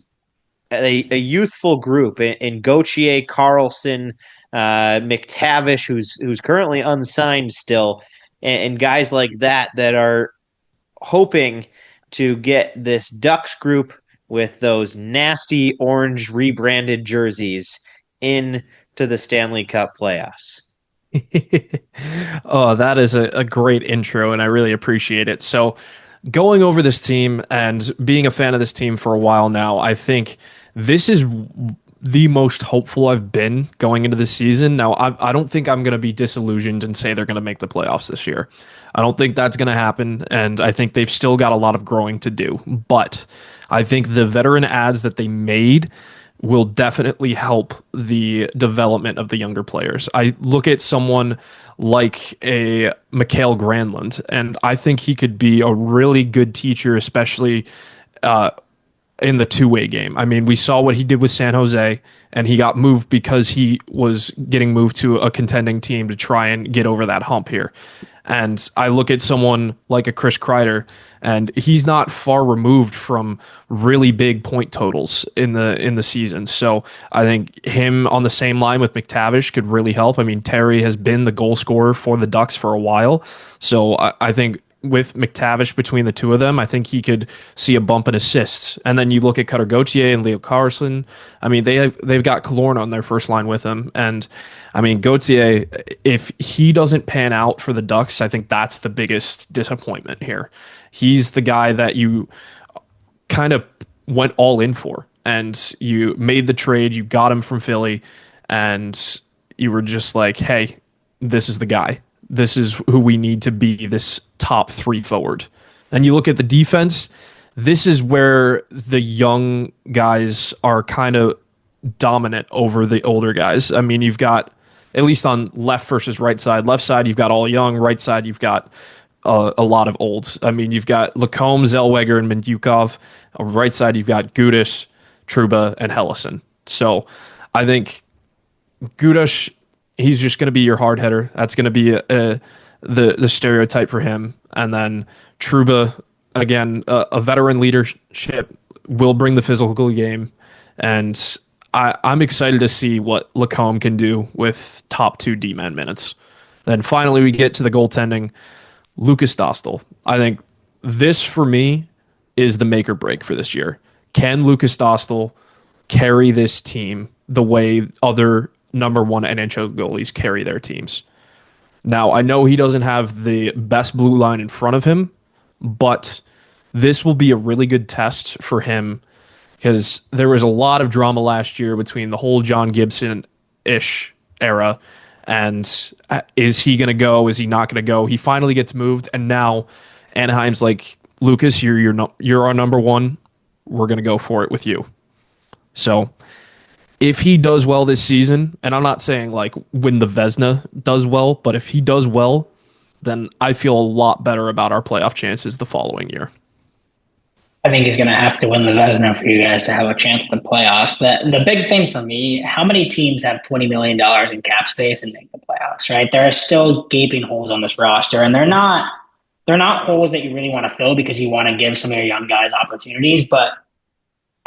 a youthful group in Gauthier, Carlson, McTavish, who's currently unsigned still, and guys like that are hoping to get this Ducks group with those nasty orange rebranded jerseys into the Stanley Cup playoffs. Oh, that is a great intro, and I really appreciate it. So going over this team and being a fan of this team for a while now, I think this is the most hopeful I've been going into the season. Now, I don't think I'm going to be disillusioned and say they're going to make the playoffs this year. I don't think that's going to happen, and I think they've still got a lot of growing to do. But I think the veteran adds that they made will definitely help the development of the younger players. I look at someone like a Mikael Granlund, and I think he could be a really good teacher, especially in the two-way game. I mean, we saw what he did with San Jose, and he got moved because he was getting moved to a contending team to try and get over that hump here. And I look at someone like a Chris Kreider, and he's not far removed from really big point totals in the season. So I think him on the same line with McTavish could really help. I mean, Terry has been the goal scorer for the Ducks for a while. So I think with McTavish between the two of them, I think he could see a bump in assists. And then you look at Cutter Gauthier and Leo Carlson. I mean, they've got Killorn on their first line with him. And I mean, Gauthier, if he doesn't pan out for the Ducks, I think that's the biggest disappointment here. He's the guy that you kind of went all in for, and you made the trade, you got him from Philly, and you were just like, hey, this is the guy. This is who we need to be this top three forward. And you look at the defense, this is where the young guys are kind of dominant over the older guys. I mean, you've got, at least on left versus right side, left side, you've got all young, right side, you've got a lot of olds. I mean, you've got Lacombe, Zellweger, and Mendyukov. On the right side, you've got Gudas, Trouba, and Hellison. So I think Gudas, he's just going to be your hard hitter. That's going to be the stereotype for him. And then Trouba, again, a veteran leadership, will bring the physical game. And I'm excited to see what Lacombe can do with top 2 D-man minutes. Then finally we get to the goaltending. Lucas Dostal. I think this, for me, is the make or break for this year. Can Lucas Dostal carry this team the way other number 1 NHL goalies carry their teams? Now, I know he doesn't have the best blue line in front of him, but this will be a really good test for him, because there was a lot of drama last year between the whole John Gibson-ish era, and is he going to go? Is he not going to go? He finally gets moved, and now Anaheim's like, Lucas, you're our number 1. We're going to go for it with you. So if he does well this season, and I'm not saying like when the Vezina does well, but if he does well, then I feel a lot better about our playoff chances the following year. I think he's going to have to win the Vezina for you guys to have a chance at the playoffs. The big thing for me, how many teams have $20 million in cap space and make the playoffs, right? There are still gaping holes on this roster, and they're not holes that you really want to fill because you want to give some of your young guys opportunities. But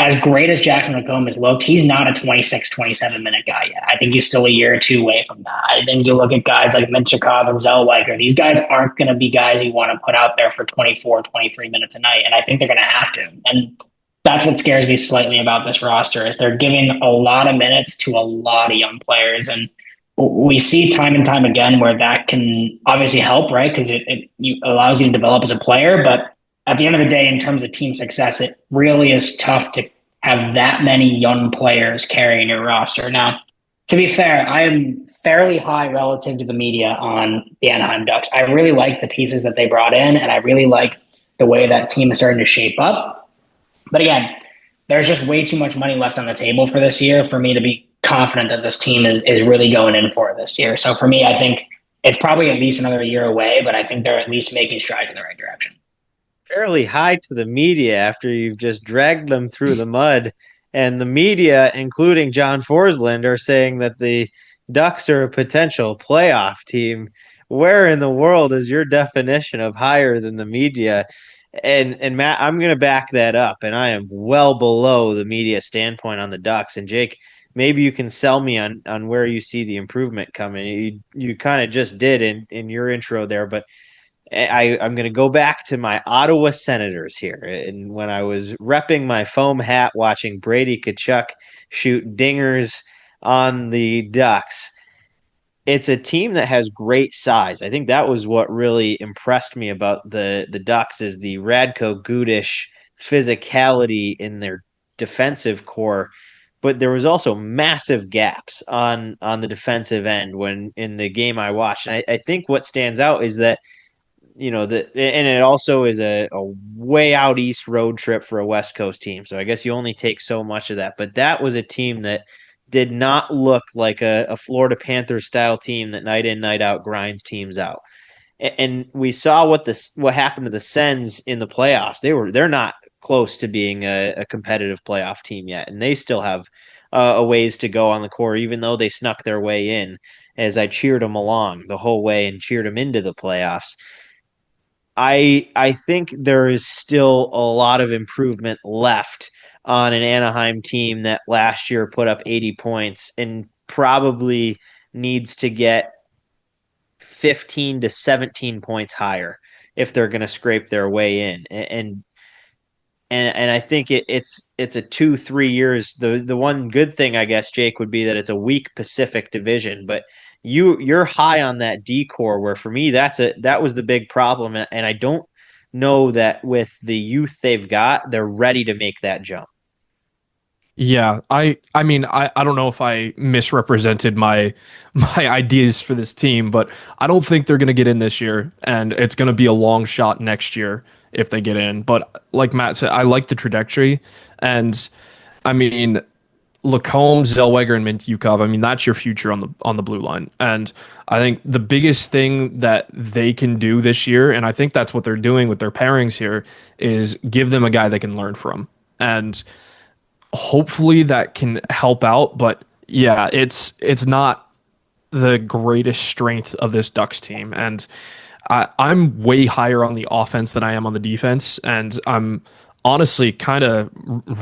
as great as Jackson Lacombe has looked, he's not a 26, 27-minute guy yet. I think he's still a year or two away from that. I think you look at guys like Minchikov and Zellweger. These guys aren't going to be guys you want to put out there for 24, 23 minutes a night, and I think they're going to have to. And that's what scares me slightly about this roster, is they're giving a lot of minutes to a lot of young players. And we see time and time again where that can obviously help, right? Because it allows you to develop as a player, but at the end of the day, in terms of team success, it really is tough to have that many young players carrying your roster. Now, to be fair, I am fairly high relative to the media on the Anaheim Ducks. I really like the pieces that they brought in, and I really like the way that team is starting to shape up. But again, there's just way too much money left on the table for this year for me to be confident that this team is really going in for it this year. So for me, I think it's probably at least another year away, but I think they're at least making strides in the right direction. Fairly high to the media after you've just dragged them through the mud. And the media, including John Forslund, are saying that the Ducks are a potential playoff team. Where in the world is your definition of higher than the media? And Matt, I'm going to back that up, and I am well below the media standpoint on the Ducks. And Jake, maybe you can sell me on where you see the improvement coming. You kind of just did in your intro there, but I'm going to go back to my Ottawa Senators here. And when I was repping my foam hat watching Brady Tkachuk shoot dingers on the Ducks, it's a team that has great size. I think that was what really impressed me about the Ducks is the Radko Gudish physicality in their defensive core. But there was also massive gaps on the defensive end when in the game I watched. And I think what stands out is that and it also is a way out east road trip for a West Coast team. So I guess you only take so much of that. But that was a team that did not look like a Florida Panthers style team that night in, night out grinds teams out. And we saw what happened to the Sens in the playoffs. They're not close to being a competitive playoff team yet, and they still have a ways to go on the core, even though they snuck their way in. As I cheered them along the whole way and cheered them into the playoffs. I think there is still a lot of improvement left on an Anaheim team that last year put up 80 points and probably needs to get 15 to 17 points higher if they're going to scrape their way in. And I think it's a 2-3 years. The one good thing, I guess, Jake, would be that it's a weak Pacific Division, but you're high on that D core, where for me that was the big problem, and I don't know that with the youth they've got, they're ready to make that jump. Yeah, I mean, I don't know if I misrepresented my ideas for this team, but I don't think they're going to get in this year, and it's going to be a long shot next year if they get in. But like Matt said, I like the trajectory, and I mean, Lacombe, Zellweger, and Mintyukov, I mean, that's your future on the blue line. And I think the biggest thing that they can do this year, and I think that's what they're doing with their pairings here, is give them a guy they can learn from. And hopefully that can help out. But yeah, it's not the greatest strength of this Ducks team. And I'm way higher on the offense than I am on the defense. And I'm honestly kind of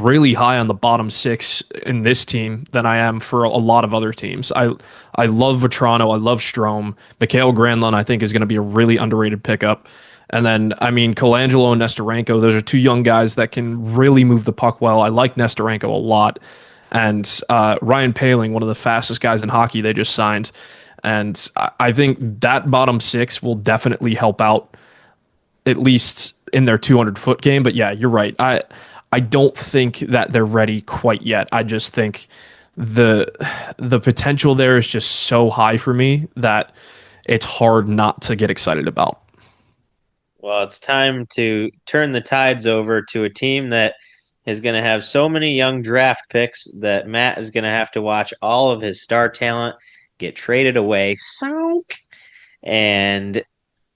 really high on the bottom six in this team than I am for a lot of other teams. I love Vetrano. I love Strome. Mikhail Granlund, I think, is going to be a really underrated pickup. And then, I mean, Colangelo and Nestorenko, those are two young guys that can really move the puck well. I like Nestorenko a lot. And Ryan Poehling, one of the fastest guys in hockey they just signed. And I think that bottom six will definitely help out, at least in their 200-foot game. But yeah, you're right. I don't think that they're ready quite yet. I just think the potential there is just so high for me that it's hard not to get excited about. Well, it's time to turn the tides over to a team that is going to have so many young draft picks that Matt is going to have to watch all of his star talent get traded away, and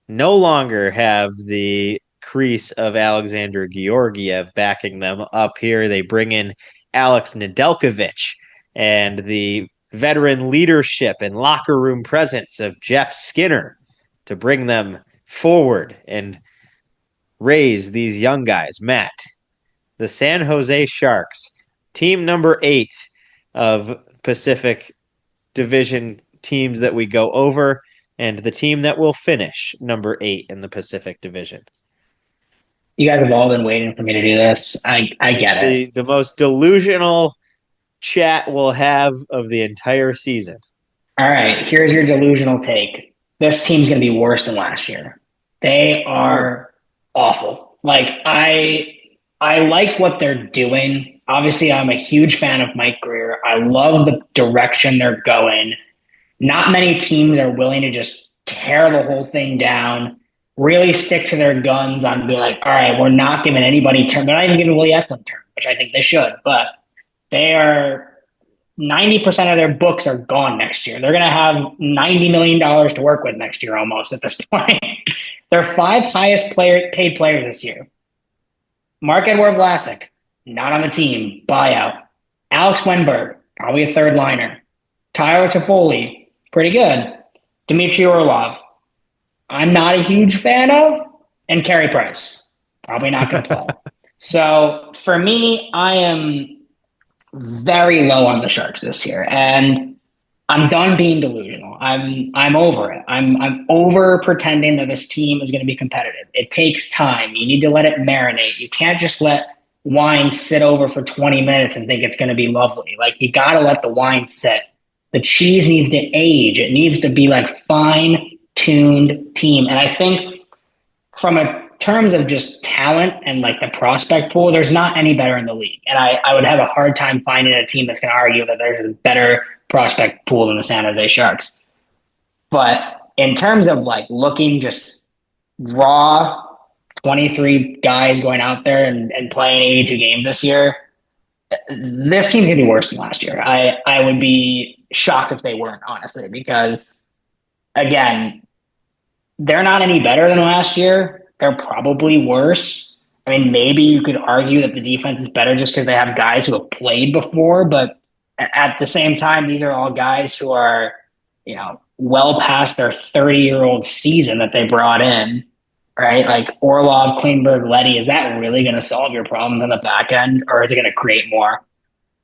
no longer have the crease of Alexander Georgiev backing them up here. They bring in Alex Nedeljkovic and the veteran leadership and locker room presence of Jeff Skinner to bring them forward and raise these young guys. Matt, the San Jose Sharks, team number 8 of Pacific Division teams that we go over, and the team that will finish number 8 in the Pacific Division. You guys have all been waiting for me to do this. I get it. The most delusional chat we'll have of the entire season. All right, here's your delusional take. This team's going to be worse than last year. They are awful. Like, I like what they're doing. Obviously, I'm a huge fan of Mike Greer. I love the direction they're going. Not many teams are willing to just tear the whole thing down, really stick to their guns on being like, all right, we're not giving anybody term. They're not even giving Willie Eklund term. which I think they should, but they are 90% of their books are gone next year. They're going to have $90 million to work with next year almost at this point. They're 5 highest paid players this year. Marc-Edouard Vlasic, not on the team, buyout. Alex Wenberg, probably a third liner. Tyler Toffoli, pretty good. Dmitry Orlov, I'm not a huge fan of. And Carey Price, probably not going to play. So for me, I am very low on the Sharks this year, and I'm done being delusional. I'm over it. I'm over pretending that this team is going to be competitive. It takes time. You need to let it marinate. You can't just let wine sit over for 20 minutes and think it's going to be lovely. Like, you got to let the wine sit. The cheese needs to age. It needs to be like fine-tuned team. And I think from terms of just talent and like the prospect pool, there's not any better in the league. And I would have a hard time finding a team that's going to argue that there's a better prospect pool than the San Jose Sharks. But in terms of like looking just raw, 23 guys going out there and playing 82 games this year, this team's going to be worse than last year. I would be shocked if they weren't, honestly, because again, they're not any better than last year. They're probably worse. I mean, maybe you could argue that the defense is better just because they have guys who have played before, but at the same time, these are all guys who are, well past their 30-year-old season that they brought in, right? Like Orlov, Klingberg, Leddy, is that really going to solve your problems on the back end, or is it going to create more?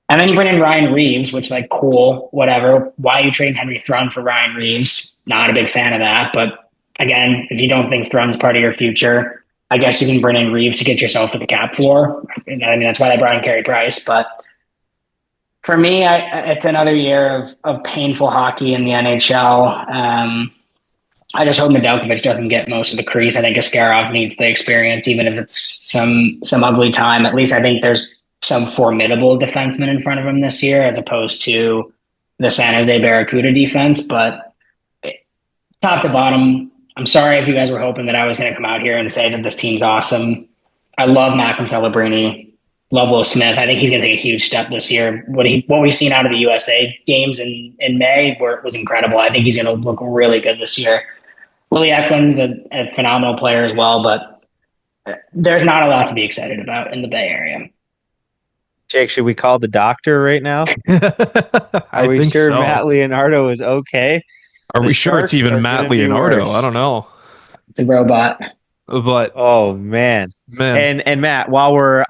And then you bring in Ryan Reeves, which, like, cool, whatever. Why are you trading Henry Thrun for Ryan Reeves? Not a big fan of that, but again, if you don't think Thrun's part of your future, I guess you can bring in Reeves to get yourself to the cap floor. I mean, that's why they brought in Carey Price. But for me, it's another year of painful hockey in the NHL. I just hope Nedeljkovic doesn't get most of the crease. I think Askarov needs the experience, even if it's some ugly time. At least I think there's some formidable defensemen in front of him this year, as opposed to the San Jose Barracuda defense. But top to bottom, I'm sorry if you guys were hoping that I was going to come out here and say that this team's awesome. I love Macklin Celebrini, love Will Smith. I think he's going to take a huge step this year. What we've seen out of the USA games in May was incredible. I think he's going to look really good this year. Willie Eklund's a phenomenal player as well, but there's not a lot to be excited about in the Bay Area. Jake, should we call the doctor right now? Are we sure so. Matt Leonardo is okay? Are we sure it's even Matt Leonardo? I don't know. It's a robot. But oh man. And Matt, while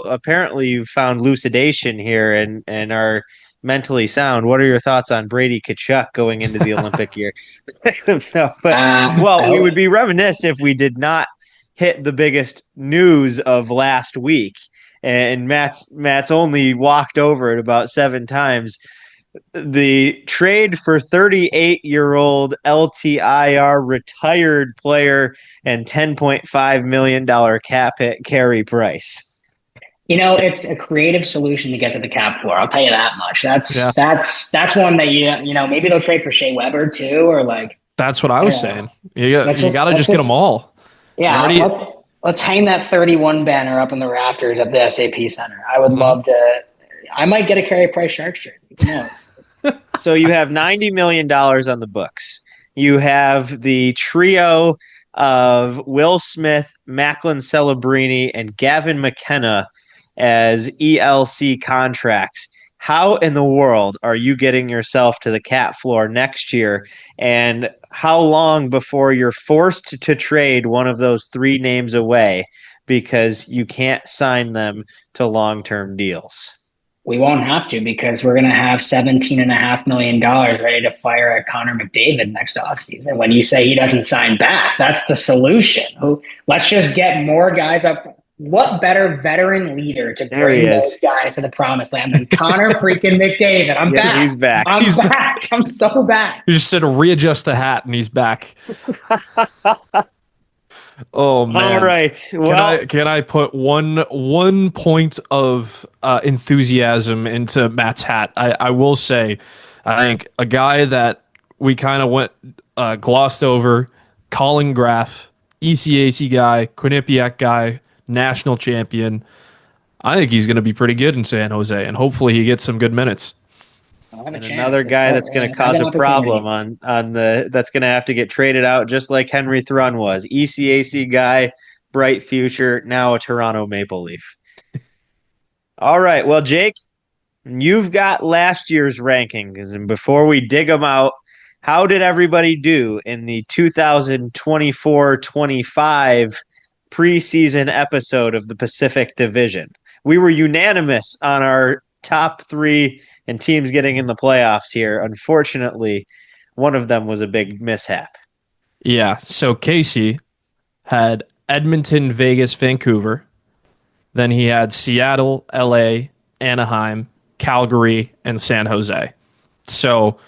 apparently you found lucidation here and are mentally sound, what are your thoughts on Brady Tkachuk going into the Olympic year? We would be remiss if we did not hit the biggest news of last week. And Matt's only walked over it about 7 times. The trade for 38-year-old LTIR retired player and $10.5 million cap hit Carey Price. It's a creative solution to get to the cap floor. I'll tell you that much. That's one that maybe they'll trade for Shea Weber too, or like. That's what I was saying. You got to just get them all. Yeah, let's hang that 31 banner up in the rafters at the SAP Center. I would love to. I might get a Carey Price Sharks jersey. Who knows? So you have $90 million on the books. You have the trio of Will Smith, Macklin Celebrini, and Gavin McKenna as ELC contracts. How in the world are you getting yourself to the cap floor next year? And how long before you're forced to trade one of those 3 names away because you can't sign them to long-term deals? We won't have to, because we're going to have $17.5 million ready to fire at Connor McDavid next offseason. When you say he doesn't sign back, that's the solution. Let's just get more guys up. What better veteran leader to bring those guys to the promised land than Connor freaking McDavid? I'm back. He's back. I'm back. I'm so back. You just had to readjust the hat, and he's back. Oh man! All right. Well, can I put one point of enthusiasm into Matt's hat? I will say, I think a guy that we kind of glossed over, Colin Graff, ECAC guy, Quinnipiac guy, national champion. I think he's going to be pretty good in San Jose, and hopefully he gets some good minutes. And another guy that's going to cause a problem on that's going to have to get traded out, just like Henry Thrun was. ECAC guy, bright future, now a Toronto Maple Leaf. All right, well, Jake, you've got last year's rankings, and before we dig them out, how did everybody do in the 2024-25 preseason episode of the Pacific Division? We were unanimous on our top 3 and teams getting in the playoffs here. Unfortunately, one of them was a big mishap. Yeah, so Casey had Edmonton, Vegas, Vancouver. Then he had Seattle, LA, Anaheim, Calgary, and San Jose. So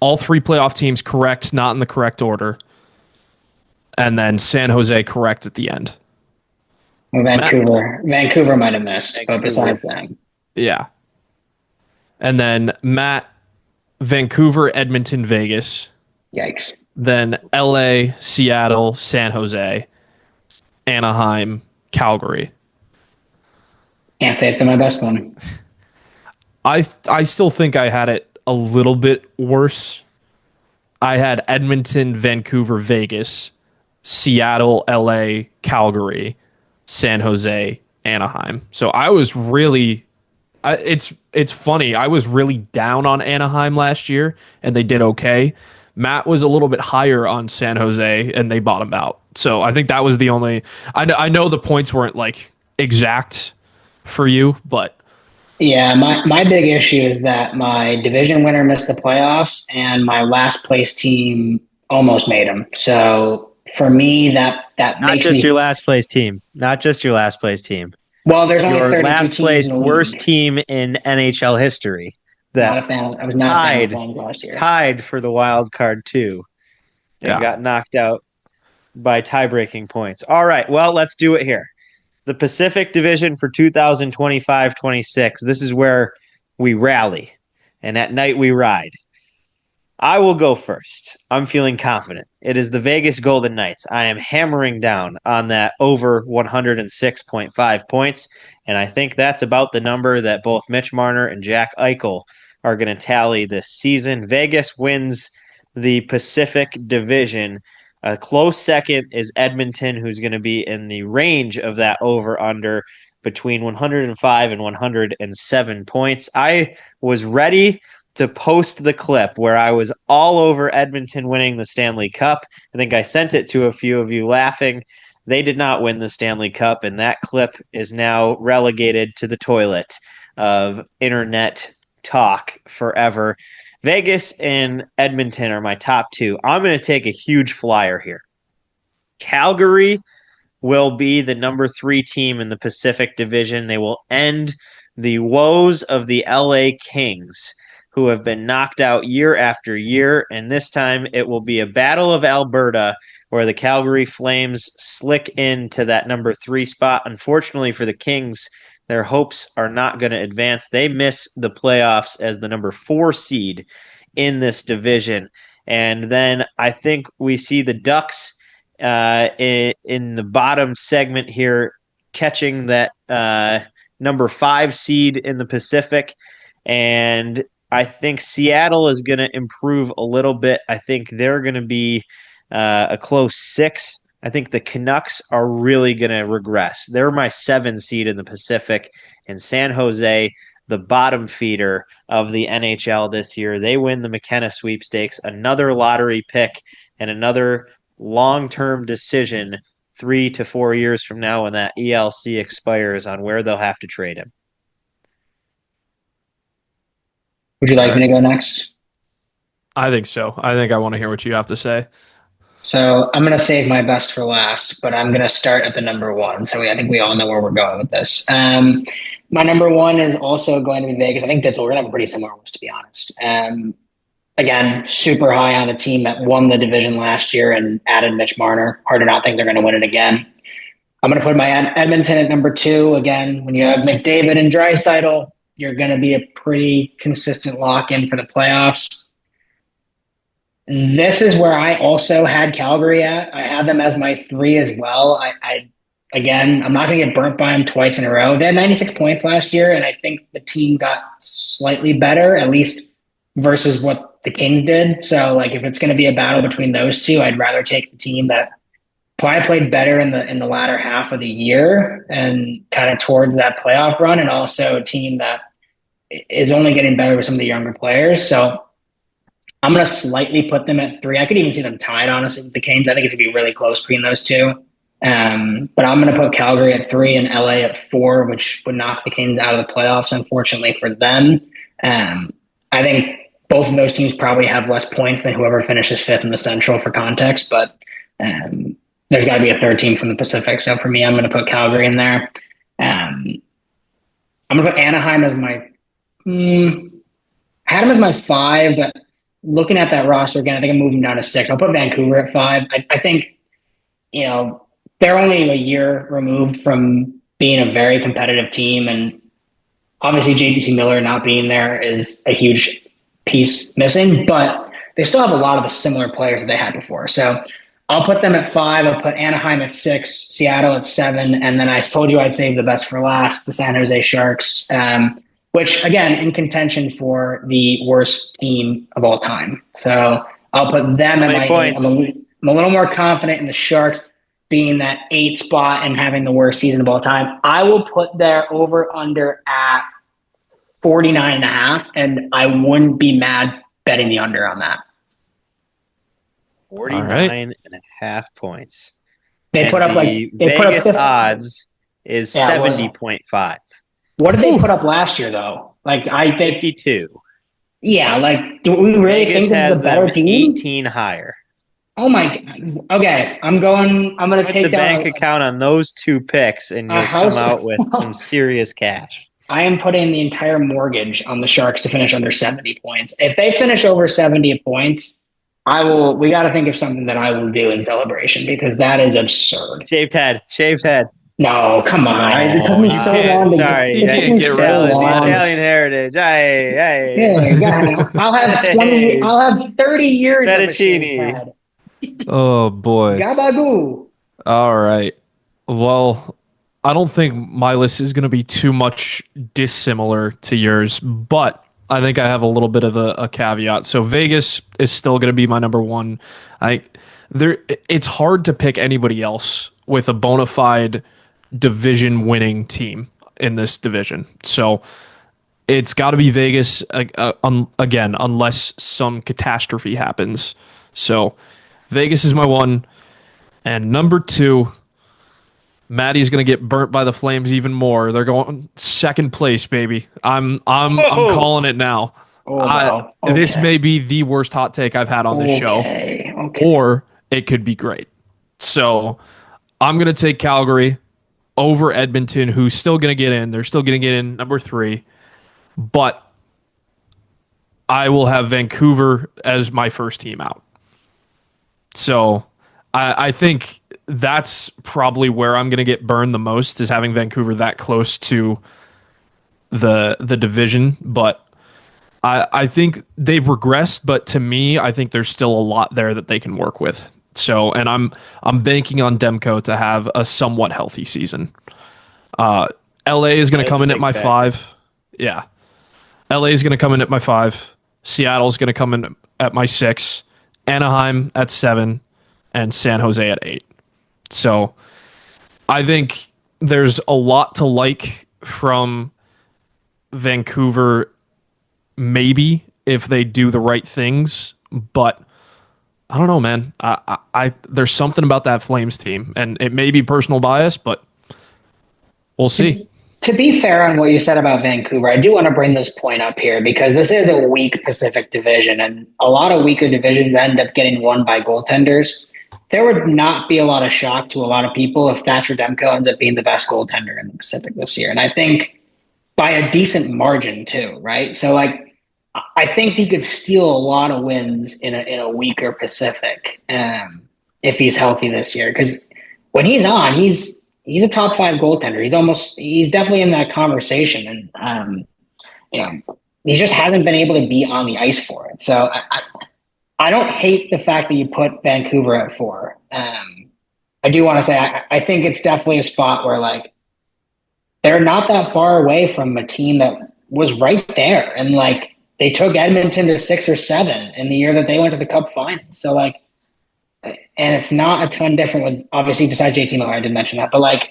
all 3 playoff teams correct, not in the correct order. And then San Jose correct at the end. Well, Vancouver might have missed, but besides that. Yeah. And then Matt, Vancouver, Edmonton, Vegas. Yikes. Then LA, Seattle, San Jose, Anaheim, Calgary. Can't say it's been my best one. I still think I had it a little bit worse. I had Edmonton, Vancouver, Vegas, Seattle, LA, Calgary, San Jose, Anaheim. So I was really it's funny. I was really down on Anaheim last year, and they did okay. Matt was a little bit higher on San Jose, and they bottomed out. So I think that was the only. I know the points weren't like exact for you, but yeah, my big issue is that my division winner missed the playoffs, and my last place team almost made them. So for me, that not makes just me your last place team, not just your last place team. Well, there's only your 32 last teams place in the worst league. team in NHL history. Not a fan. I was not a fan of Flames last year. Tied for the wild card too, and got knocked out by tie-breaking points. All right, well, let's do it here. The Pacific Division for 2025-26. This is where we rally, and at night we ride. I will go first. I'm feeling confident. It is the Vegas Golden Knights. I am hammering down on that over 106.5 points, and I think that's about the number that both Mitch Marner and Jack Eichel are going to tally this season. Vegas wins the Pacific Division. A close second is Edmonton, who's going to be in the range of that over-under between 105 and 107 points. I was ready to post the clip where I was all over Edmonton winning the Stanley Cup. I think I sent it to a few of you laughing. They did not win the Stanley Cup, and that clip is now relegated to the toilet of internet talk forever. Vegas and Edmonton are my top 2. I'm going to take a huge flyer here. Calgary will be the number 3 team in the Pacific Division. They will end the woes of the LA Kings, who have been knocked out year after year, and this time it will be a battle of Alberta where the Calgary Flames slick into that number 3 spot. Unfortunately for the Kings, their hopes are not going to advance. They miss the playoffs as the number 4 seed in this division. And then I think we see the Ducks in the bottom segment here catching that number 5 seed in the Pacific. And I think Seattle is going to improve a little bit. I think they're going to be a close 6. I think the Canucks are really going to regress. They're my 7 seed in the Pacific. And San Jose, the bottom feeder of the NHL this year, they win the McKenna sweepstakes, another lottery pick, and another long-term decision 3 to 4 years from now when that ELC expires on where they'll have to trade him. Would you like me to go next? I think so. I think I want to hear what you have to say. So I'm going to save my best for last, but I'm going to start at the number 1. So I think we all know where we're going with this. My number 1 is also going to be Vegas. I think Ditzel, we're going to have a pretty similar ones, to be honest. Again, super high on a team that won the division last year and added Mitch Marner. Hard to not think they're going to win it again. I'm going to put my Edmonton at number 2. Again, when you have McDavid and Draisaitl, you're going to be a pretty consistent lock-in for the playoffs. This is where I also had Calgary at. I had them as my 3 as well. I again, I'm not going to get burnt by them twice in a row. They had 96 points last year, and I think the team got slightly better, at least versus what the Kings did. So, like, if it's going to be a battle between those two, I'd rather take the team that probably played better in the latter half of the year and kind of towards that playoff run, and also a team that is only getting better with some of the younger players. So I'm going to slightly put them at 3. I could even see them tied, honestly, with the Canes. I think it's going to be really close between those two. But I'm going to put Calgary at 3 and LA at 4, which would knock the Canes out of the playoffs, unfortunately for them. I think both of those teams probably have less points than whoever finishes 5th in the Central for context, but there's got to be a third team from the Pacific. So for me, I'm going to put Calgary in there. I'm going to put Anaheim as my had them as my 5, but looking at that roster again, I think I'm moving down to 6. I'll put Vancouver at 5. I think, they're only a year removed from being a very competitive team. And obviously JBC Miller not being there is a huge piece missing, but they still have a lot of the similar players that they had before. So I'll put them at 5. I'll put Anaheim at 6, Seattle at 7. And then I told you I'd save the best for last, the San Jose Sharks, which, again, in contention for the worst team of all time. So I'll put them at my 8. I'm a little more confident in the Sharks being that 8 spot and having the worst season of all time. I will put their over-under at 49.5, and I wouldn't be mad betting the under on that. 49.5 points. They put up Vegas odds is 70.5. What did they put up last year, though? Like, I think 52. Yeah, like, do we really think this is a better team? 18 higher. Oh my God. Okay, I'm going to take the bank account on those 2 picks, and you'll come out with some serious cash. I am putting the entire mortgage on the Sharks to finish under 70 points. If they finish over 70 points, we got to think of something that I will do in celebration, because that is absurd. Shaved head. No, come on. It took me so long to Sorry, get me so long. The Italian heritage. Yeah, I'll have 20. I'll have 30 years. Fettuccine. Oh boy. Gabagoo. All right. Well, I don't think my list is going to be too much dissimilar to yours, but I think I have a little bit of a caveat. So Vegas is still going to be my number 1. It's hard to pick anybody else with a bona fide division winning team in this division. So it's got to be Vegas again, unless some catastrophe happens. So Vegas is my 1, and number 2, Maddie's going to get burnt by the Flames even more. They're going 2nd place, baby. I'm calling it now. Oh, okay. This may be the worst hot take I've had on this show, or it could be great. So I'm going to take Calgary over Edmonton, who's still going to get in. They're still going to get in number 3, but I will have Vancouver as my first team out. So I think that's probably where I'm going to get burned the most, is having Vancouver that close to the division. But I think they've regressed, but to me, I think there's still a lot there that they can work with. So, and I'm banking on Demko to have a somewhat healthy season. LA is going to come in at my 5. Yeah. LA is going to come in at my 5. Seattle is going to come in at my 6. Anaheim at 7, and San Jose at 8. So I think there's a lot to like from Vancouver, maybe, if they do the right things, but I don't know, man. I there's something about that Flames team, and it may be personal bias, but we'll see. To be fair on what you said about Vancouver, I do want to bring this point up here, because this is a weak Pacific division, and a lot of weaker divisions end up getting won by goaltenders. There would not be a lot of shock to a lot of people if Thatcher Demko ends up being the best goaltender in the Pacific this year. And I think by a decent margin too, right? So like, I think he could steal a lot of wins in a weaker Pacific if he's healthy this year. Because when he's on, he's a top 5 goaltender. He's definitely in that conversation. And, he just hasn't been able to be on the ice for it. So I don't hate the fact that you put Vancouver at 4. I do want to say I think it's definitely a spot where like they're not that far away from a team that was right there, and like they took Edmonton to 6 or 7 in the year that they went to the Cup final. So like, and it's not a ton different with obviously besides JT Miller, I did mention that, but like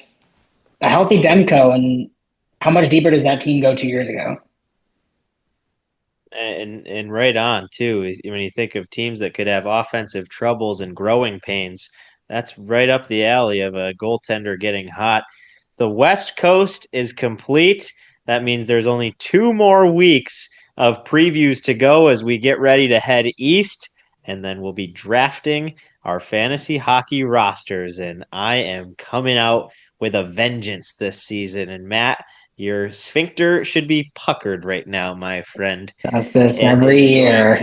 a healthy Demko, and how much deeper does that team go 2 years ago? And right on too. When you think of teams that could have offensive troubles and growing pains, that's right up the alley of a goaltender getting hot. The West Coast is complete. That means there's only 2 more weeks of previews to go as we get ready to head east, and then we'll be drafting our fantasy hockey rosters. And I am coming out with a vengeance this season. And Matt, your sphincter should be puckered right now, my friend. Does this every year.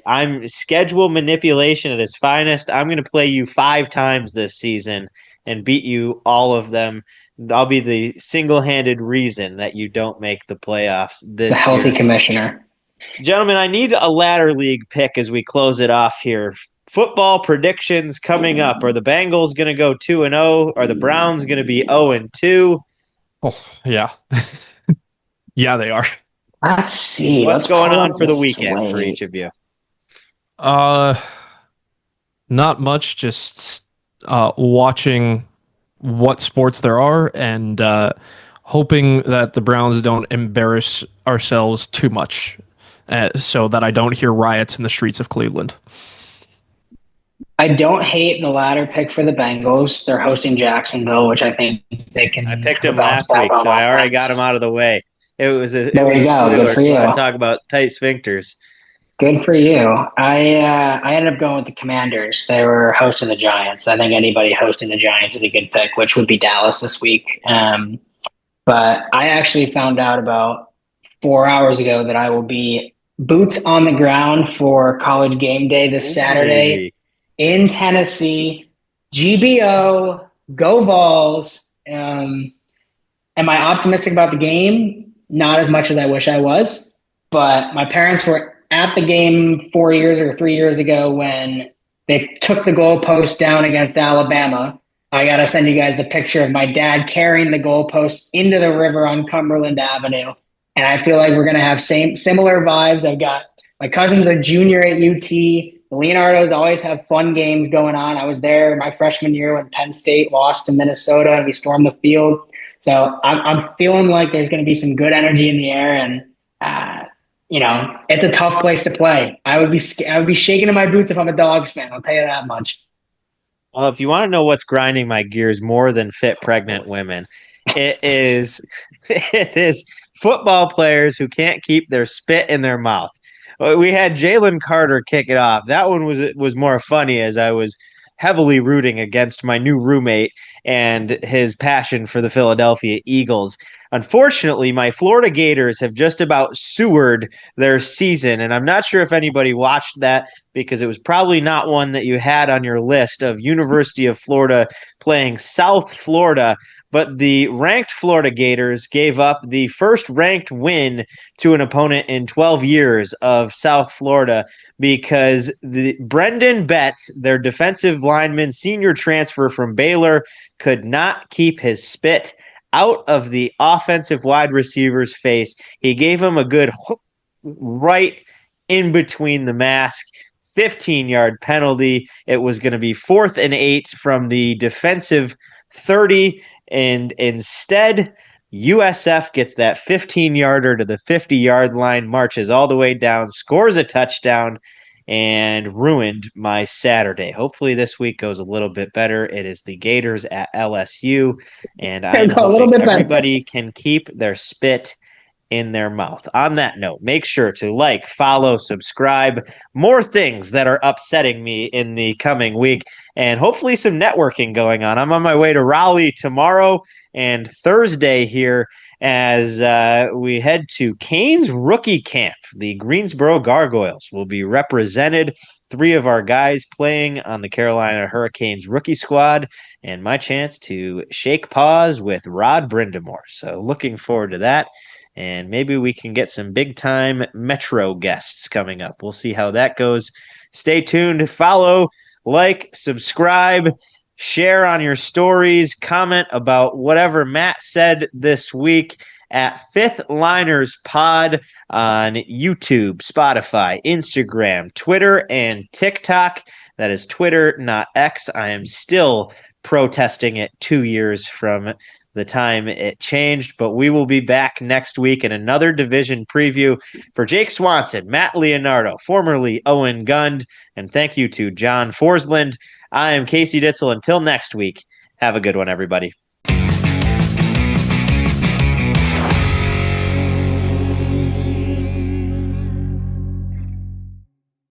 I'm schedule manipulation at its finest. I'm going to play you 5 times this season and beat you all of them. I'll be the single-handed reason that you don't make the playoffs this year. The healthy commissioner. Gentlemen, I need a ladder league pick as we close it off here. Football predictions coming up. Are the Bengals going to go 2-0? Are the Browns going to be 0-2? Oh, yeah. Yeah, they are. Let's see. What's going on for the weekend for each of you? Not much. Just watching what sports there are and hoping that the Browns don't embarrass ourselves too much so that I don't hear riots in the streets of Cleveland. I don't hate the latter pick for the Bengals. They're hosting Jacksonville, which I think they can. I picked him last week, so I already got him out of the way. There you go. Good for you. Talk about tight sphincters. Good for you. I ended up going with the Commanders. They were hosting the Giants. I think anybody hosting the Giants is a good pick, which would be Dallas this week. But I actually found out about 4 hours ago that I will be boots on the ground for College game day this Saturday in Tennessee. GBO, go Vols. Am I optimistic about the game? Not as much as I wish I was, but my parents were at the game 4 years or 3 years ago when they took the goalpost down against Alabama. I got to send you guys the picture of my dad carrying the goalpost into the river on Cumberland Avenue. And I feel like we're going to have similar vibes. I've got my cousin's a junior at UT. The Leonardos always have fun games going on. I was there my freshman year when Penn State lost to Minnesota and we stormed the field. So I'm feeling like there's going to be some good energy in the air, and it's a tough place to play. I would be shaking in my boots if I'm a Dogs fan. I'll tell you that much. Well, if you want to know what's grinding my gears more than fit pregnant women, it is football players who can't keep their spit in their mouth. We had Jalen Carter kick it off. That one was more funny as I was heavily rooting against my new roommate and his passion for the Philadelphia Eagles. Unfortunately, my Florida Gators have just about sewered their season, and I'm not sure if anybody watched that because it was probably not one that you had on your list of University of Florida playing South Florida, but the ranked Florida Gators gave up the first ranked win to an opponent in 12 years of South Florida because Brendan Betts, their defensive lineman, senior transfer from Baylor, could not keep his spit out of the offensive wide receiver's face. He gave him a good hook right in between the mask. 15-yard penalty. It was going to be 4th and 8 from the defensive 30, and instead USF gets that 15-yarder to the 50-yard line, marches all the way down, scores a touchdown, and ruined my Saturday. Hopefully this week goes a little bit better. It is the Gators at LSU, and I'm hoping everybody can keep their spit in their mouth. On that note, make sure to like, follow, subscribe. More things that are upsetting me in the coming week, and hopefully some networking going on. I'm on my way to Raleigh tomorrow and Thursday here as we head to Canes rookie camp. The Greensboro Gargoyles will be represented. 3 of our guys playing on the Carolina Hurricanes rookie squad, and my chance to shake paws with Rod Brindamore. So looking forward to that. And maybe we can get some big-time Metro guests coming up. We'll see how that goes. Stay tuned. Follow, like, subscribe, Share on your stories, comment about whatever Matt said this week at Fifth Liners Pod on YouTube, Spotify, Instagram, Twitter, and TikTok. That is Twitter, not X. I am still protesting it 2 years from the time it changed, but we will be back next week in another division preview. For Jake Swanson, Matt Leonardo, formerly Owen Gund, and thank you to John Forslund. I am Casey Ditzel. Until next week, have a good one, everybody.